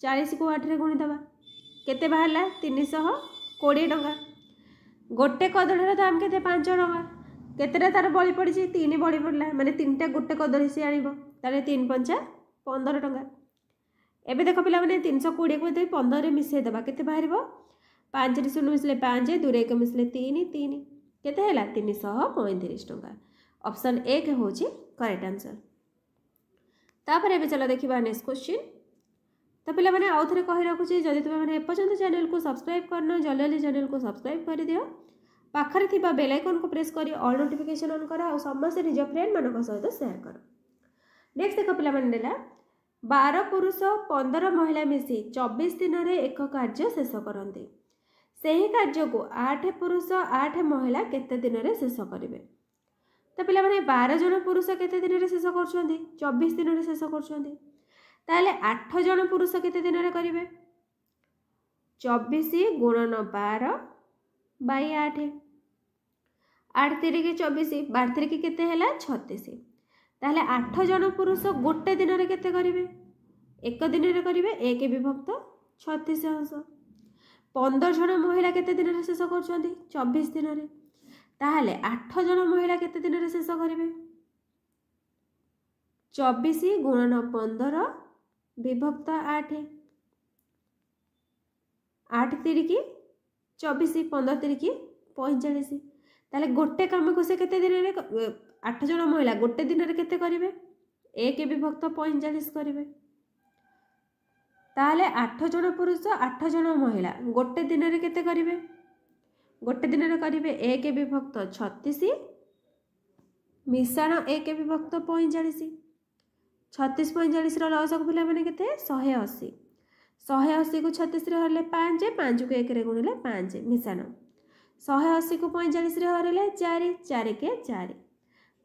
40 को 8 रे गुणी दबा केते बाहला 320 टंका गोटे कदलीर दाम केते 5 टंका केतेटा तार बळी पड़िछि 3 बळी पड़ला माने 3टा गोटे कदली से आनिबो ताले 3 5 15 टंका एबे देखो पिला माने 320 को 15 रे मिसे दबा केते बाहरिबो 5 रे 0 मिसले 5 2 रे 1 मिसले 3 3 केते हैला 335 टंका ऑप्शन ए के होची करेक्ट आंसर। तापर एबे चलो देखिबा नेक्स्ट क्वेश्चन तो पिला माने आउ थरे कहि रखुची जदि तुमे माने एपर्यंत चैनल को सब्सक्राइब करनो जल्दी जल्दी चैनल को सब्सक्राइब कर दियो पाखरे थिबा बेल आइकन को प्रेस करी ऑल नोटिफिकेशन ऑन करा और समस्त निज फ्रेंड मानक सहित शेयर करो। नेक्स्ट देखो पिला माने देला 12 पुरुष 15 महिला मिसी 24 दिन रे एक कार्य शेष करंती सेही कार्य को 8 पुरुष 8 महिला केते दिन रे शेष करिवे तो पिला माने 12 जन पुरुष केते दिन रे शेष करछोंती 24 दिन रे शेष करछोंती ताले 8 जन पुरुष केते दिन रे करिवे 24 गुणन 12 बाई 8 8 3 के 24 12 3 के केते हैला 36 ताले 8 जन पुरुष गोटे दिन रे केते करिवे एक दिन रे करिवे 1 विभक्त 36 अंश 15 जन महिला केते दिन रे शेष करछोंती 24 दिन रे ताले 8 जन महिला केते दिन रे शेष करिवे 24 गुणन 15 विभक्त 8 8 3 की 24 15 3 की 45 ताले गोटे काम को से केते दिन रे 8 जन महिला गोटे दिन रे केते करिवे 1 विभक्त 45 करिवे ताले 8 जन पुरुष 8 जन महिला गोटे दिन रे केते करिवे गोटे दिन रे करिवे 1 विभक्त 36 मिश्रण 1 विभक्त 45 36 45 रो लस को पिला माने केते 180 180 को 36 रे हरले 5 5 को 1 रे गुणिले 5 मिश्रण 180 को 45 रे हरले 4 4 के 4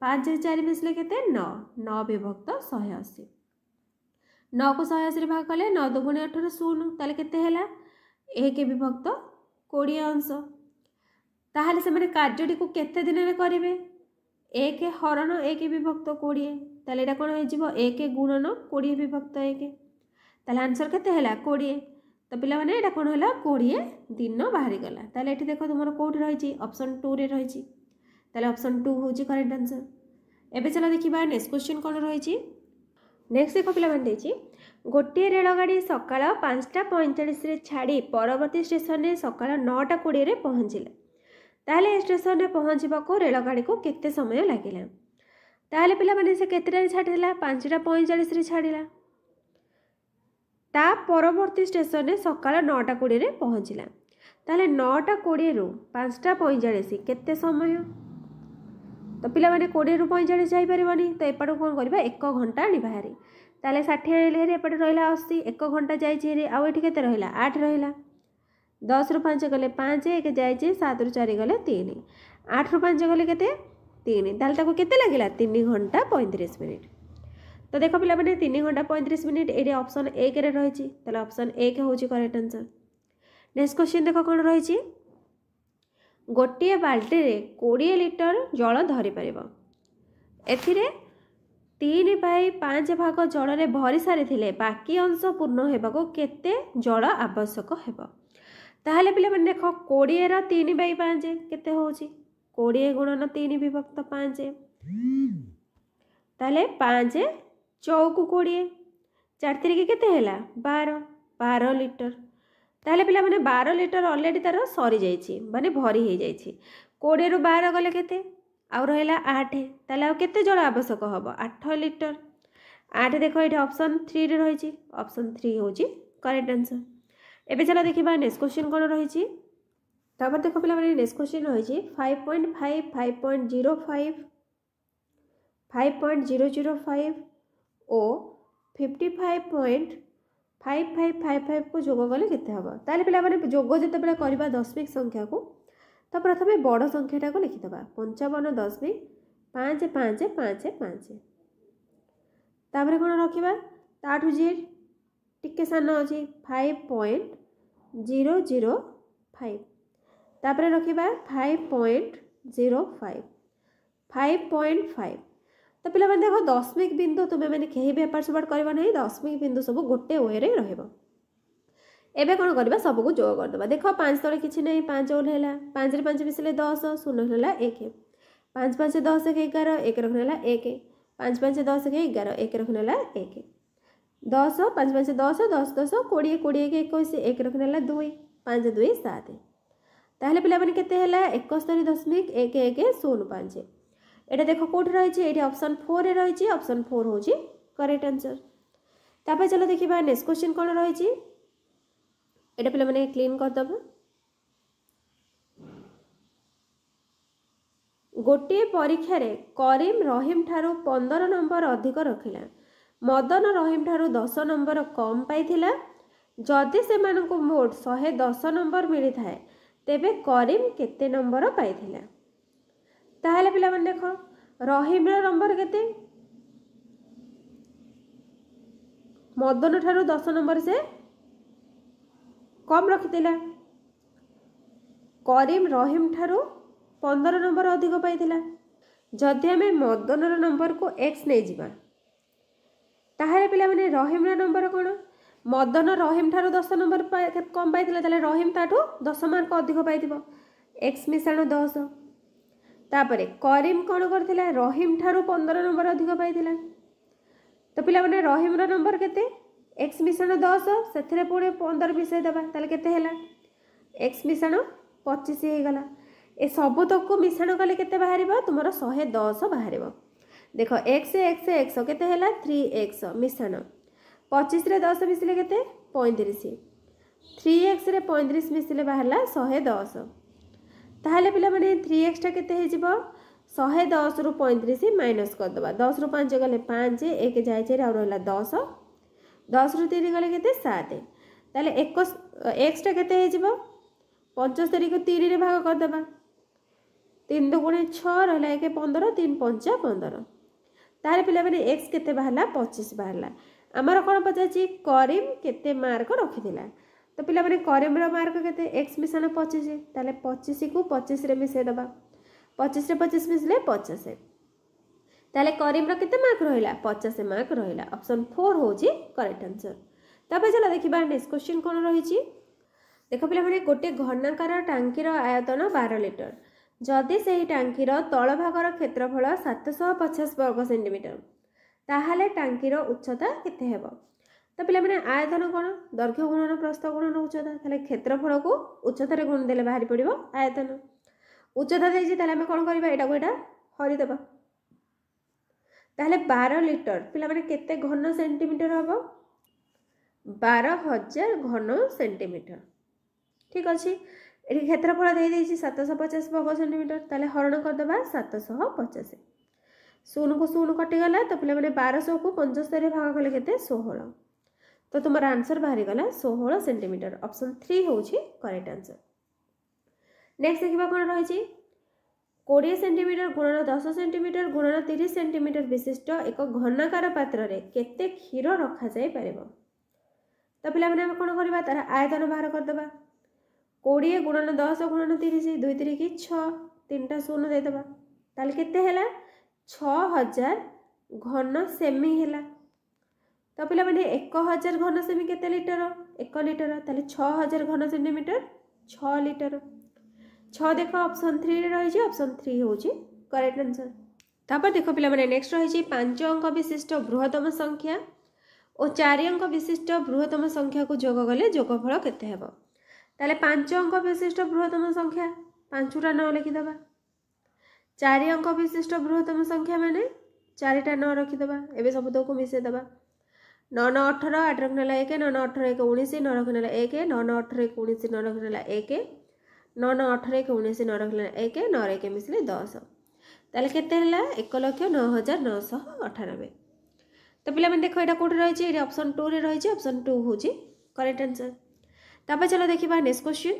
5 रे 4 मिसले केते 9 9 विभक्त 180 9 को 180 रे भाग कले 9 2 गुणे 18 0 ताले केते हैला 1 विभक्त 20 अंश ताहाले से माने कार्यटी को केते दिन रे करिवे 1 हरण 1 विभक्त 20 ताले एटा कोन होई जिवो 1 गुणन 20 विभक्त 1 ताले आंसर केते हैला 20 तो पिला माने एटा कोन होला 20 दिन बाहरी गला ताले एठी देखो तुमरो कोठी रही छि ऑप्शन 2 रे रही छि ताले ऑप्शन 2 होची करेक्ट आंसर। एबे चला देखिबा नेक्स्ट क्वेश्चन कोन रही छि नेक्स्ट देखो पिला माने देछि गोटे रेल गाड़ी सकाळ 5:45 रे छाड़ी परवर्ती स्टेशन रे सकाळ 9:20 रे पहुंचिला ताले स्टेशन रे पहुंचबा को रेल गाड़ी को केते समय लागिला ताले पिला माने से केतेटा रे छाडिला 5:45 रे छाडिला ता परवर्ती स्टेशन रे सकाळ 9:20 रे पहुंचिला ताले 9:20 रु 5:45 केते समय तो पिला माने 20 रु 45 जाई परिबनी तो एपट कोन करबा 1 घंटा आनिबा हारी ताले 60 आइले हेरी एपट रहिला 80 1 घंटा जाईची हेरी आ एठी केते रहिला 8 रहिला 10 रु 5 गले 5 1 जाईची 7 रु 4 गले 3 8 रु 5 गले केते 3 ताले ताको केते लागिला 3 घंटा 35 मिनिट। तो देखो पिला माने 3 घंटा 35 मिनिट एडी ऑप्शन 1 रे रहिची ताले ऑप्शन 1 होची करेक्ट आंसर। नेक्स्ट क्वेश्चन देखो कोन रहिची गोटे बाल्टी रे 20 लिटर जल धरी परिबो एथिरे 3/5 भाग जल रे भरी सारी थिले बाकी अंश पूर्ण हेबाको केते जल आवश्यक हेबो ताहले पिले माने देखो 20 रो 3/5 केते होची 20 गुणन 3 विभक्त 5 ताहले 5 चौकु 20 4 3 केते हैला 12 लिटर ताहले पिला माने 12 लिटर ऑलरेडी तार सरी जाईची माने भरी हे जाईची 20 रु 12 गले केते आ रहला 8 ताहले आ केते जल आवश्यक हबो 8 लिटर 8 देखो एठी ऑप्शन 3 रे रहिची ऑप्शन 3 होची करेक्ट आंसर। एबे चला देखिबा नेक्स्ट क्वेश्चन कोन रहिची तापर देखो पिला माने नेक्स्ट क्वेश्चन रहिची 5.5 5.05 5.005 ओ 55.5555 को जोग गले केते हबो ताले पिला माने जोग जते बेला करबा दशमिक संख्या को तो प्रथमे बड़ संख्याटा को लिखि दबा 55.5555 तापरे कोन रखिबा ताठु जे टिके सान अछि 5.005 तापरे रखिबा 5.05 5.5 तो पिला माने देखो दशमिक बिंदु तुमे माने केही भी एपार सेपार करबा नहीं दशमिक बिंदु सब गोटे वे रे रहबो। एबे कोन करबा सब को जोग कर दबा देखो 5 तळे किछि नहीं 5 ओल हैला 5 रे 5 मिसले 10 0 हैला 1 5 5 10 के 11 1 रखनेला 1 5 5 10 के 11 1 रखनेला 1 10 5 5 10 10 10 20 20 के 21 1 रखनेला 2 5 2 7 ताहले पिला माने केते हैला 71.1105 एटा देखो कोठ रही है ऑप्शन 4 रे रही है ऑप्शन 4 होची करेक्ट आंसर। तापर चलो देखिबा नेक्स्ट क्वेश्चन कोन रही है एटा पिला माने क्लीन कर दबा गोटे परीक्षा रे करीम रहीम ठारू 15 नंबर अधिक रखिला मदन रहीम ठारू 10 नंबर कम पाइथिला जदि से मानको मोट 110 नंबर मिली थाए तेबे करीम केते नंबर पाइथिला ताहले पिला मन देखो रहीम रो नंबर केते मदन ठारू 10 नंबर से कम रखितिला करीम रहीम ठारू 15 नंबर अधिक पाइथिला जदि हमें मदन रो नंबर को x नै जिबा ताहले पिला माने रहीम रो नंबर कोन मदन रहीम ठारू 10 नंबर कम पाइथिला ताले रहीम ताठू 10 मार्क अधिक पाइथिबो x मिसाण 10 तापरे करीम कौन करथिला रहीम ठारू 15 नंबर अधिक पाइथिला तो पिला माने रहीम रो नंबर केते x मिसाण 10 सेथरे पुणे 15 मिसाई दबा ताले केते हैला x मिसाण 25 हे गला ए सब तक को मिसाण कले केते बाहरिबो तुमरो 110 बाहरिबो देखो x x केते हैला 3x मिसाण 25 रे 10 मिसले केते 35 3x रे 35 मिसले बाहरला 110 ताहले पिला माने 3x टा केते हे जिवो 110 रु 35 माइनस कर दबा 10 रु 5 गले 5 1 जाय छे आ रहला 10 10 रु 3 गले केते 7 ताले x टा केते हे जिवो 75 को 3 रे भाग कर दबा 3 2 गुणे 6 रहला 1 15 3 5 15 ताले पिला माने x केते बाहरला 25 बाहरला हमर कोन पचाची करीम केते मार्क रखिथिला तो पिला माने करीम रो मार्क केते x मिसाण 25 ताले 25 को 25 रे मिसे दबा 25 रे 25 मिसले 50 ताले करीम रो केते मार्क रहिला 50 मार्क रहिला ऑप्शन 4 होची करेक्ट आंसर। तबे चला देखिबा नेक्स्ट क्वेश्चन कोन रहिची देखो पिला माने गोटे घनाकार टांकी रो आयतन 12 लिटर जदि सेही टांकी रो तळ भाग रो क्षेत्रफल 750 वर्ग सेंटीमीटर ताहाले टांकी रो उच्चता केते हेबो तो पिला माने आयतन कोन दैर्घ्य गुणन प्रस्थ गुणन उच्चता ताले क्षेत्रफल को उच्चता रे गुण देले बाहरी पड़िबो आयतन उच्चता देजी ताले हम कोन करबा एटा को एटा हरि देबा ताले 12 लिटर पिला माने केते घन सेंटीमीटर हबो 12000 घन सेंटीमीटर ठीक अछि ये क्षेत्रफल दे देइछि 750 वर्ग सेंटीमीटर ताले हरण करदबा 750 शून को शून कटिगला तो पे 1200 को 75 भाग कले केते 16 तो तुम आंसर बाहरी गला 16 सेंटीमीटर ऑप्शन 3 होछि करेक्ट आंसर। नेक्स्ट देखिबा कोन रहिछि 20 सेंटीमीटर गुणन 10 सेंटीमीटर गुणन 30 सेंटीमीटर विशिष्ट एक घनाकार पात्र रे केते क्षीर रखा जाय परिबो तो पिला माने हम कोन करबा तार आयतन बाहर कर देबा 20 गुणन 10 गुणन 30 2 3 की 6 तीनटा शून्य दे देबा ताले केते हैला 6000 घन सेमी हैला तो पिला माने 1000 घन सेमी केते लीटर 1 लीटर ताले 6000 घन सेंटीमीटर 6 लीटर 6 देखो ऑप्शन 3 रे रही ऑप्शन 3 होची करेक्ट आंसर। तापर देखो पिला माने नेक्स्ट रही 5 अंक विशिष्ट बृहत्तम संख्या और 4 अंक विशिष्ट बृहत्तम संख्या को जोग गले जोगफल केते हेबो ताले 5 अंक विशिष्ट बृहत्तम संख्या 5टा 9 लिखि दबा 4 अंक विशिष्ट बृहत्तम संख्या माने 4टा 9 रखि दबा एबे सब को मिसे दबा 9 9 18 8 रख नेला 1 9 9 18 1 19 9 रख नेला 1 9 9 18 1 19 9 रख नेला 1 9 9 18 1 19 9 रख नेला 1 9 1 मिसले 10 ताले केते हला 1,09,998 तो पिला मन देखो एटा कोठ रही है ऑप्शन 2 रे रही ऑप्शन 2 होची करेक्ट आंसर। तापर चलो देखिबा नेक्स्ट क्वेश्चन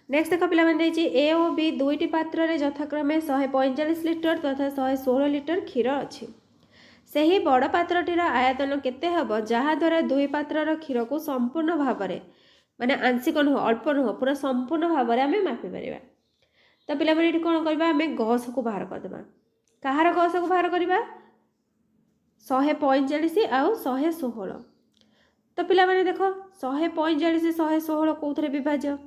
नेक्स्ट देखो पिला मन देछि ए और बी दुईटी पात्र रे यथाक्रमे 145 लिटर तथा 116 लिटर क्षीर अछि सेही बड़ पात्रटीर आयतन केते हबो जहा द्वारा दुई पात्रर क्षीर को संपूर्ण भाव में माने आंशिक नुह अल्प नुह पूरा संपूर्ण भाव में आम मापी पारिबा तो पिला मन कोन करबा आम गस को बाहर कर देबा कहार गस को बाहर करबा 145 आउ 116 तो पिला माने देखो 145 116 कोथरे विभाज्य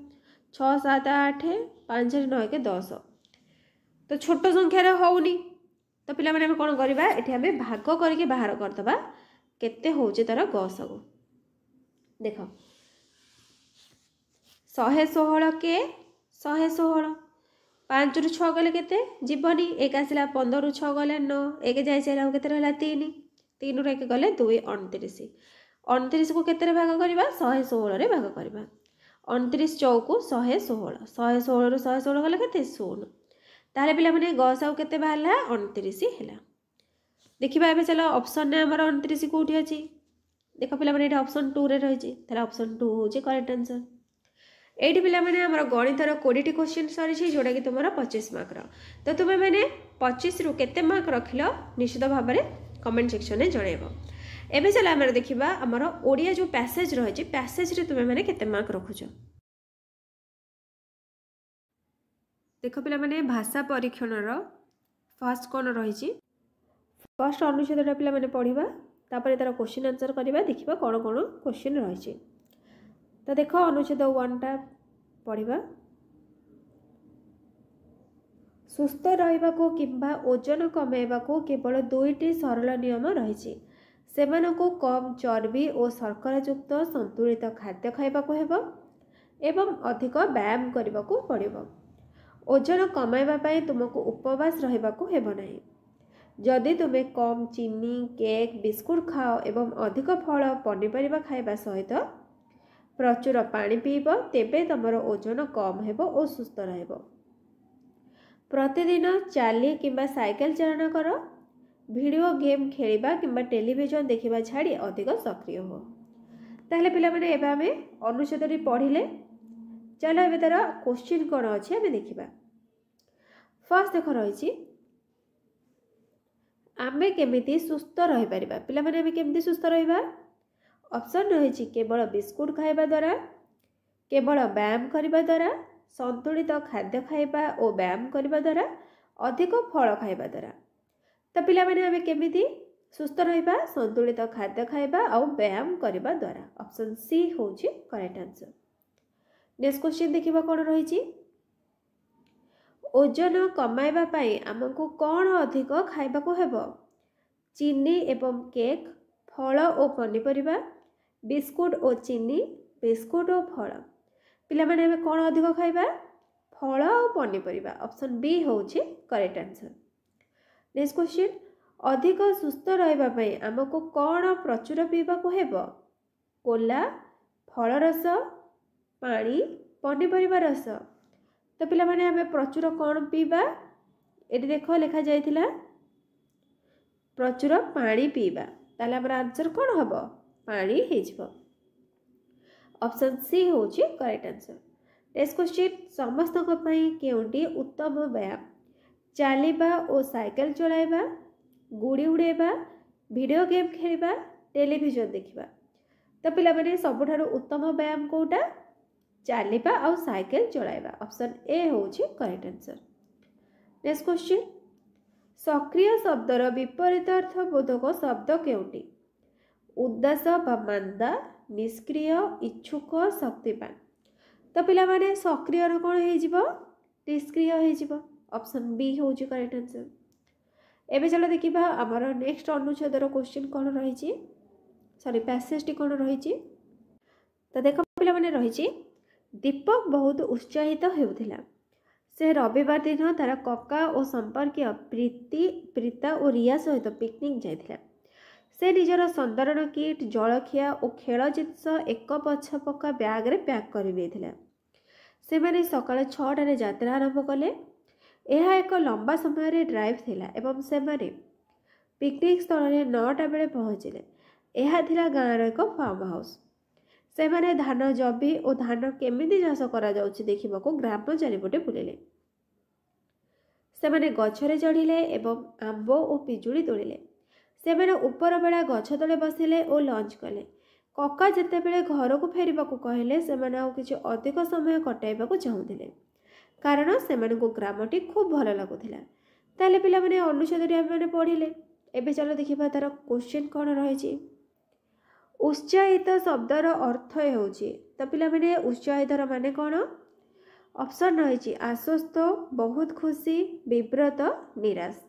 6 7 8 5 9 के 10 तो छोट संख्या रे होउनी तो पिला माने हम कोन करबा एठी हमें भाग करके बाहर कर दबा केते होउचे तार गस को देखो 116 के 116 5 रु 6 गले केते जीवनी एक आसिला 15 रु 6 गले 9 एक जाय से केते रहला 3 3 रु 1 गले 2 29 29 को केते भाग करबा 116 रे भाग करबा 29 चौकु 116 116 रु 116 गले केते 16 ताले पिला माने गस आउ केते बाहला 29 हैला देखिबा एबे चलो ऑप्शन ने हमर 29 कोठी अछि देखो पिला माने एटा ऑप्शन 2 रे रहि छि ताले ऑप्शन 2 होजे करेक्ट आंसर। एठी पिला माने हमर गणितर 20 टी क्वेश्चन सरी छि जोडा कि तुमरा 25 मार्क रो तो तुमे माने 25 रु केते मार्क रखिलो निश्चित भाव में कमेंट सेक्शन में जणैबो। एबे चला हमर देखिबा हमर ओडिया जो पैसेज रहि छि पैसेज रे तुमे माने केते मार्क रखुछो देखो पिला माने भाषा परीक्षण रो फर्स्ट कोन रहि छि फर्स्ट अनुच्छेदटा पिला माने पढिबा तापर तार क्वेश्चन आंसर करबा देखिबा कोन कोन क्वेश्चन रहि छि तो देखो अनुच्छेद 1 टा पढ़िबा सुस्थ रहिबाको किंबा ओजन कमेबाको केवल दुईटी सरल नियम रही सेमानको कम चर्बी और शर्करा युक्त संतुलित खाद्य खाइबाको हेबो एवं अधिक व्यायाम करबाको पड़िबो ओजन कमाइबा पई तुमको उपवास रहिबाको हेबो नाही जदि तुमे कम चीनी केक बिस्कुट खाओ एवं अधिक फल पनीपरिबा खाइबा सहित प्रचुर पानी पीब तेबे तुमर ओजन कम हेबो और सुस्थ रहबो प्रतिदिन चाली किंबा साइकिल चालन कर वीडियो गेम खेलिबा किंबा टेलीविजन देखिबा छाड़ी अधिक सक्रिय हो ताहले पिला माने एबा हमें अनुच्छेदटी पढ़िले चलो एबे तार क्वेश्चन कोन अछि हमें देखिबा फर्स्ट देखो रहिछि आमे केमिति सुस्थ रहि परिबा पिला माने आमे केमिति सुस्थ रहिबा ऑप्शन रही केवल बिस्कुट खाइबा द्वारा केवल व्यायाम करबा द्वारा संतुलित खाद्य खाइबा और व्यायाम करबा द्वारा अधिक फल खाइबा द्वारा तो पिला माने आमे केमिति सुस्थ रहिबा संतुलित खाद्य खाइबा और व्यायाम करबा द्वारा ऑप्शन सी होची करेक्ट आंसर। नेक्स्ट क्वेश्चन देखिबा कोन रहिछि ओजन कमाइबा पई हमको कोन अधिक खाइबा को हेबो चीनी एवं केक फल और पनीपरिबा बिस्कुट और चीनी बिस्कुट और फल पिला माने हमें कोन अधिक खाइबा फल और पनीपरिबा ऑप्शन बी होची करेक्ट आंसर। नेक्स्ट क्वेश्चन अधिक सुस्थ रहिबा पई हमको कोन प्रचुर पीबा को हेबो कोला फल रस पानी पनीपरिबा रस तो पिला माने हमें प्रचुर कौन पीबा ये देख लिखा जाइथिला प्रचुर पानी पीबा ताले हमर आंसर कौन हम पानी हो ऑप्शन सी हूँ करेक्ट आंसर। नेक्स्ट क्वेश्चन समस्त केउंटी उत्तम व्यायाम चलवा और साइकिल चलाइबा गुड़ी उड़ेबा वीडियो गेम खेलिबा टेलीविजन देखिबा। तो पिला माने सबुठारु उत्तम व्यायाम कोटा चलवा और साइकिल चलाइबा ऑप्शन ए हूँ करेक्ट आंसर। नेक्स्ट क्वेश्चन सक्रिय शब्दर विपरीत अर्थ बोधक शब्द केउंटी उदास बा मांदा निष्क्रिय इच्छुक शक्तिमान। तो पिला माने सक्रिय कौन हो निष्क्रिय हो ऑप्शन बी हूँ करेक्ट आंसर। एबे चलो देखिबा हमर नेक्स्ट अनुच्छेदर क्वेश्चन कौन रही सॉरी पैसेज टी कौन रही। तो देख पिला माने रही दीपक बहुत उत्साहित होउथिला से रविवार दिन तार कका और संपर्कीय प्रीता और रिया सहित पिकनिक जाइथिला। से निजर संधारण किट जलखिया और खेल जिनस एक पछपका बैग रे पैक कर देथिला। से माने सकाळ 6टारे यात्रा आरंभ कले। यह एक लंबा समय रे ड्राइव थिला एवं से माने पिकनिक स्थल रे 9टा बेले पहुँचिले। यह थिला गाँव एक फार्म हाउस। से माने धान जबी और धान केमिति चाष करा जाउछि देखिबाको ग्राम चारिपटे बुलिले। से माने गछरे चढ़िले एवं आंब और पिजुड़ी तोड़िले। से माने ऊपर बेला गछ तले बसिले और लंच कले। कका जेतेबेले घर को फेरिबाको कहले से माने आउ किछि अधिक समय कटाइबाको चाहुथिले कारण से माने को ग्रामटी खूब भल लागुथिला। ताले पिला माने अनुच्छेदटी आमे पढ़िले। एबे चलो देखिबा तार क्वेश्चन कौन रही। उत्साहित शब्दर अर्थ होउछि तो पिला माने उत्साहितर माने कौन ऑप्शन रही आश्वस्त बहुत खुशी विव्रत निराश।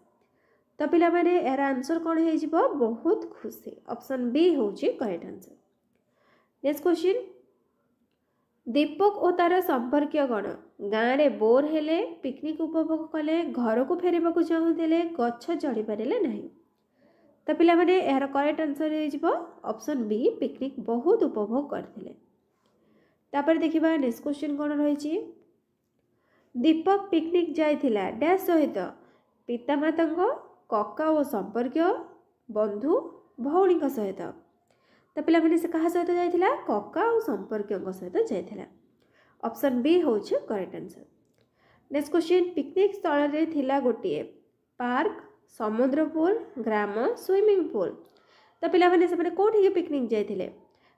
तो पिला माने यार आंसर कौन हो बहुत खुशी ऑप्शन बी हूँ करेक्ट आंसर। नेक्स्ट क्वेश्चन दीपक और तार संपर्कीय गण गाँव में बोर हेले पिकनिक उपभोग कले घर को फेरवा चाहूले गछ चढ़ी पारे ना। तो पिला माने यार करेक्ट आंसर हो ऑप्शन बी पिकनिक बहुत उपभोग करते। तापर देखिबा नेक्स्ट क्वेश्चन कौन रही। दीपक पिकनिक जाइथिला डैश सहित पितामाता कका और संपर्क बंधु भौणी सहित। तो पिला माने से कहा सहित जाइथिला कका और संपर्क सहित जाइथिला ऑप्शन बी हूँ correct answer. Next question picnic स्थल रे थिला गोटे पार्क समुद्रपूल ग्राम स्विमिंग पूल। तो पिला माने से माने कोठी पिकनिक जाइथिले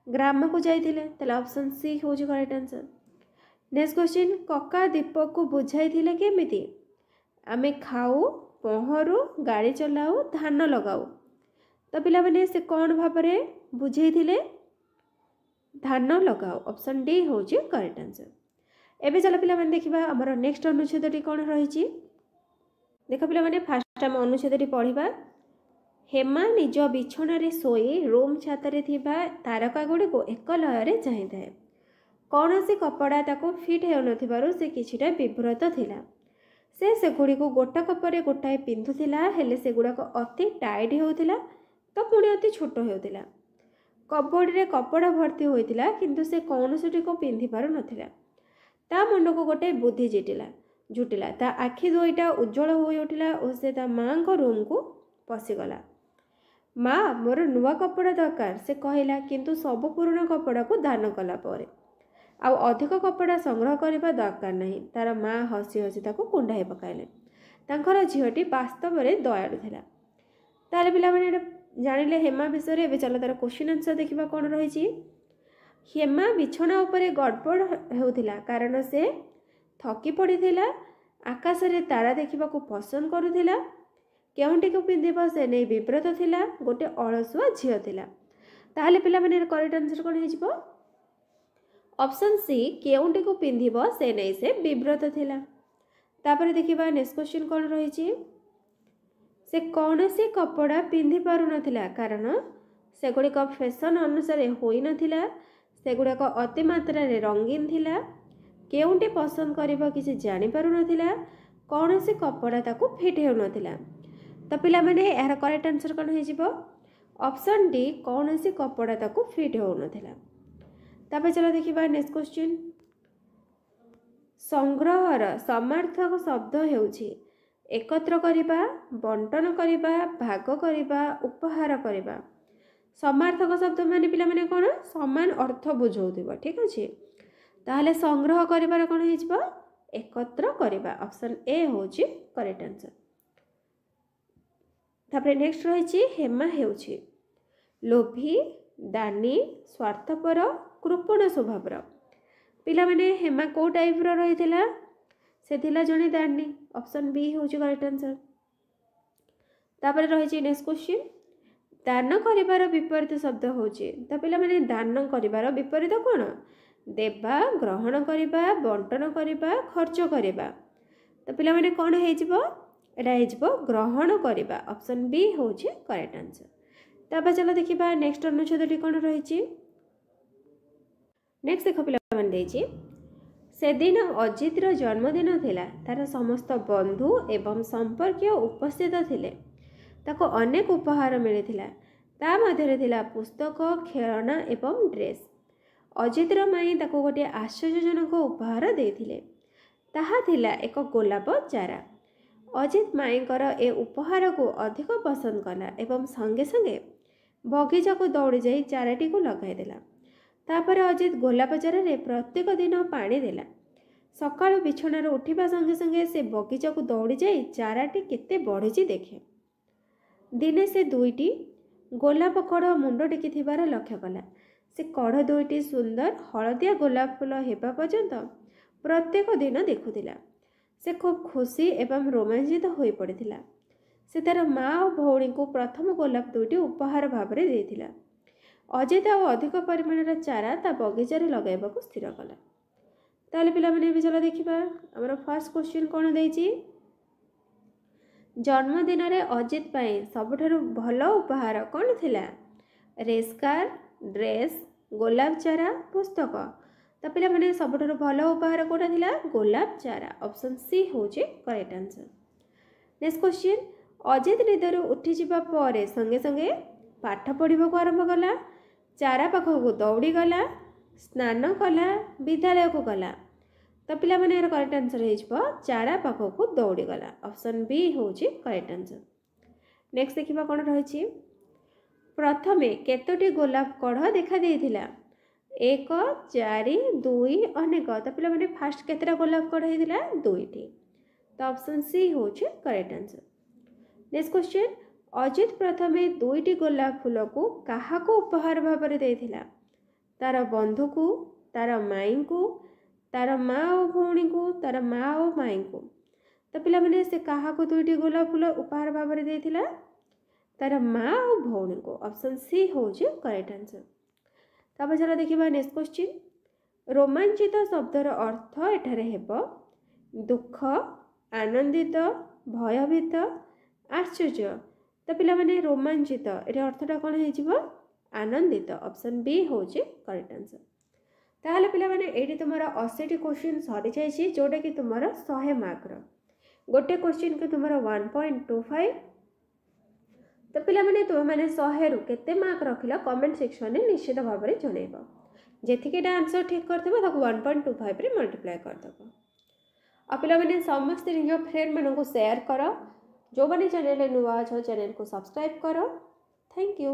ग्राम को जाइथिले तले ऑप्शन सी हूँ करेक्ट आंसर। नेक्स्ट क्वेश्चन कका दीपक को बुझाई थिले केमिति आमे खाऊ पहरु गाड़ी चलाऊ धान लगाऊ। तो पिला माने से कौन भाव में बुझे धान लगाओ ऑप्शन डी हूँ करेक्ट आंसर। एबे चलो पिला माने देखिबा हमर नेक्स्ट अनुच्छेदटी कौन रही। देख पिला माने फास्ट आम अनुच्छेदटी पढ़िबा। हेमा निज बिछण रे सोई रूम छातरे थिबा तारका गुड़ी को एक लय चाही थाए। कौन सी कपड़ा ताको फिट हो नथिबारु से किछिटा विव्रत थिला। से गुड़ी को गोटा कपड़े गोटाए पिंधुथिला हेले से गुड़ाक अति टाइट होउथिला तो पुणी अति छोट होउथिला। कपड़ रे कपड़ा भर्ती होइथिला किंतु से कौनसी को पिंधि पारु नथिला। ता मन को गोटे बुद्धि जुटिला ता आखि दुईटा उज्जवल होई उठिला और से ता माँ को रूम को पशिगला। माँ मोर नुआ कपड़ा दरकार से कहला किंतु सब पुराना कपड़ा को दान कला परे आउ अधिक कपड़ा संग्रह करने दरकार नहीं। तार माँ हसी हसी ताको कुंडाई पकाइले। तांकर झीटी वास्तव में दयालु थिला। ताले पिला माने जानिले हेमा विषय एबे चलो तार क्वेश्चन आंसर देखिबा कौन रही। हेमा बिछना उपरे गड़बड़ होउथिला कारण से थकी पड़ीथिला आकाश रे तारा देखिबा को पसंद करुथिला केउंटी को पिंधिबा से नहीं विव्रत थिला गोटे अलसुआ झियो थिला। ताले पिला माने करेक्ट आंसर कौन हो ऑप्शन सी केउंटी को पिंधिब से नहीं से विव्रत थिला। तापर देखिबा नेक्स्ट क्वेश्चन कौन रही। से कौन सी कपड़ा पिंधि पारु नथिला कारण से गुड़िक फैशन अनुसार होई नथिला से गुड़ाक अति मात्रा रे रंगीन थिला केउंटी पसंद करिबा किसी जानि पारु नथिला कौन सी कपड़ा ताको फिट हो नथिला। तो पिला माने यार करेक्ट आंसर कौन हो ऑप्शन डी कौन सी कपड़ा ताको फिट हो नथिला। तापर चलो देखिबा नेक्स्ट क्वेश्चन संग्रहर समार्थक शब्द हेउछि एकत्र करिबा, बंटन करिबा, भाग करिबा, उपहार करिबा। समार्थक शब्द माने पिला माने कोन समान अर्थ बुझौथिबो। ठीक अछि, ताहले संग्रह करिबार कोन हेजिबो एकत्र करिबा। ऑप्शन ए होछि करेक्ट आंसर। तापर नेक्स्ट रहिछि हेमा हेउछि लोभी, दानी, स्वार्थपर, कृपण स्वभावर। पिला माने हेमा को टाइप रो रहिथिला से थिला जने दानी। ऑप्शन बी होछि करेक्ट आंसर। तापर रहिछि नेक्स्ट क्वेश्चन दान करिबार विपरीत शब्द होछि। त पिला माने दान करिबार विपरीत कोन देबा, ग्रहण करिबा, बंटन करिबा, खर्च करिबा। त पिला माने कोन हेजिबो एटा हेजिबो ग्रहण करिबा। ऑप्शन बी होछि करेक्ट आंसर। तापर चलो देखिबा नेक्स्ट अनुच्छेदटी कोन रहिछि। नेक्स्ट देखो पिला माने देछि से दिन अजितर जन्मदिन थिला। तार समस्त बंधु एवं संपर्कीय उपस्थित थिले। ताको अनेक उपहार मिलिथिला। ता मध्यरे थिला पुस्तक, खेलना एवं ड्रेस। अजितर माई ताको गोटे आश्चर्यजनक उपहार देथिले। ताहा थिला एक गोलाप चारा। अजित माईकर ए उपहार को अधिक पसंद कला एवं संगे संगे बगीचा को दौड़ी जाई चाराटी को लगाई देला। तापर अजित गोलाप चारा रे प्रत्येक दिन पानी देला। सकाळु बिछणार उठिबा संगे संगे से बगीचा को दौड़ी जाई चाराटी केते बढ़िछि देखे। दिने से दुईटी गोलाप कढ़ मुंड टेकी थिबार लक्ष्य कला। से कढ़ दुईटी सुंदर हलदिया गोलाप फूल हेबा पर्यंत प्रत्येक दिन देखुथिला। से खूब खुशी एवं रोमांचित होई पड़िथिला। से तार माँ और भौणी को प्रथम गोलाप दुईटी उपहार भाव में देथिला। अजित आ अधिक परिमाणर चारा ता बगीचा रे लगाइबाकू स्थिर कला। ताले पिला माने भी चलो देखिबा हमर फर्स्ट क्वेश्चन कोन देछि। जन्मदिन रे अजित पाई सबठारु भलो उपहार कोन थिला रेस कार, ड्रेस, गोलाप चारा, पुस्तक। तो पिला माने सबठारु भलो उपहार कोटा थिला गोलाप चारा। ऑप्शन सी होचे करेक्ट आंसर। नेक्स्ट क्वेश्चन अजित निदरु उठी जिबा परे संगे संगे पाठ पढ़िबा को आरंभ कला। चारा पाखो को दौड़ी गला, स्नान कला, विद्यालय को गला। तो पिला माने यार करेक्ट आंसर हेजिबो चारा पाखो को दौड़ी गला। ऑप्शन बी होची करेक्ट आंसर। नेक्स्ट देखिबा कोन रहिछि प्रथमे केतोटी गोलाप कढ़ देखा देइथिला 1 4 2 अनेक। तो पिला माने फास्ट केतरा गोलाप कढ़ हेदिला 2टी। तो ऑप्शन सी होची correct answer. Next question Ajit प्रथमे 2टी गोलाप फूल को काहा को उपहार भाव में देइथिला तार बंधु को, तार माई को, तार माँ और भौणी को, तार माँ और माई को। तो पिला माने से काहा को 2टी गोलाप फूल उपहार भाव में देइथिला तार माँ और भौणी को। ऑप्शन सी होची करेक्ट आंसर। तब चलो देखिबा नेक्स्ट क्वेश्चन रोमांचित शब्दर अर्थ एठारे हेबो दुख, आनंदित, भयभीत, आश्चर्य। तो पिला माने रोमांचित एटा अर्थटा कोन हेजिबो आनंदित। ऑप्शन बी होची करेक्ट आंसर। ताहले पिला माने एठी तुम्हारा 80टी क्वेश्चन सरी जायछि जोटा कि तुम्हारा 100 मार्क रो गोटे क्वेश्चन के तुम्हारा 1.25। तो पिला माने तुम माने 100 रु केते मार्क रखिला कमेंट सेक्शन में निश्चित भाव में जणैबो। जेथिकेटा आंसर ठीक करथिबो ताको 1.25 रे मल्टीप्लाई कर दबो। आ पिला माने समस्त निज फ्रेंड मानन को शेयर करो। जो बने चैनल नुवा छ चैनल को सब्सक्राइब करो। Thank you.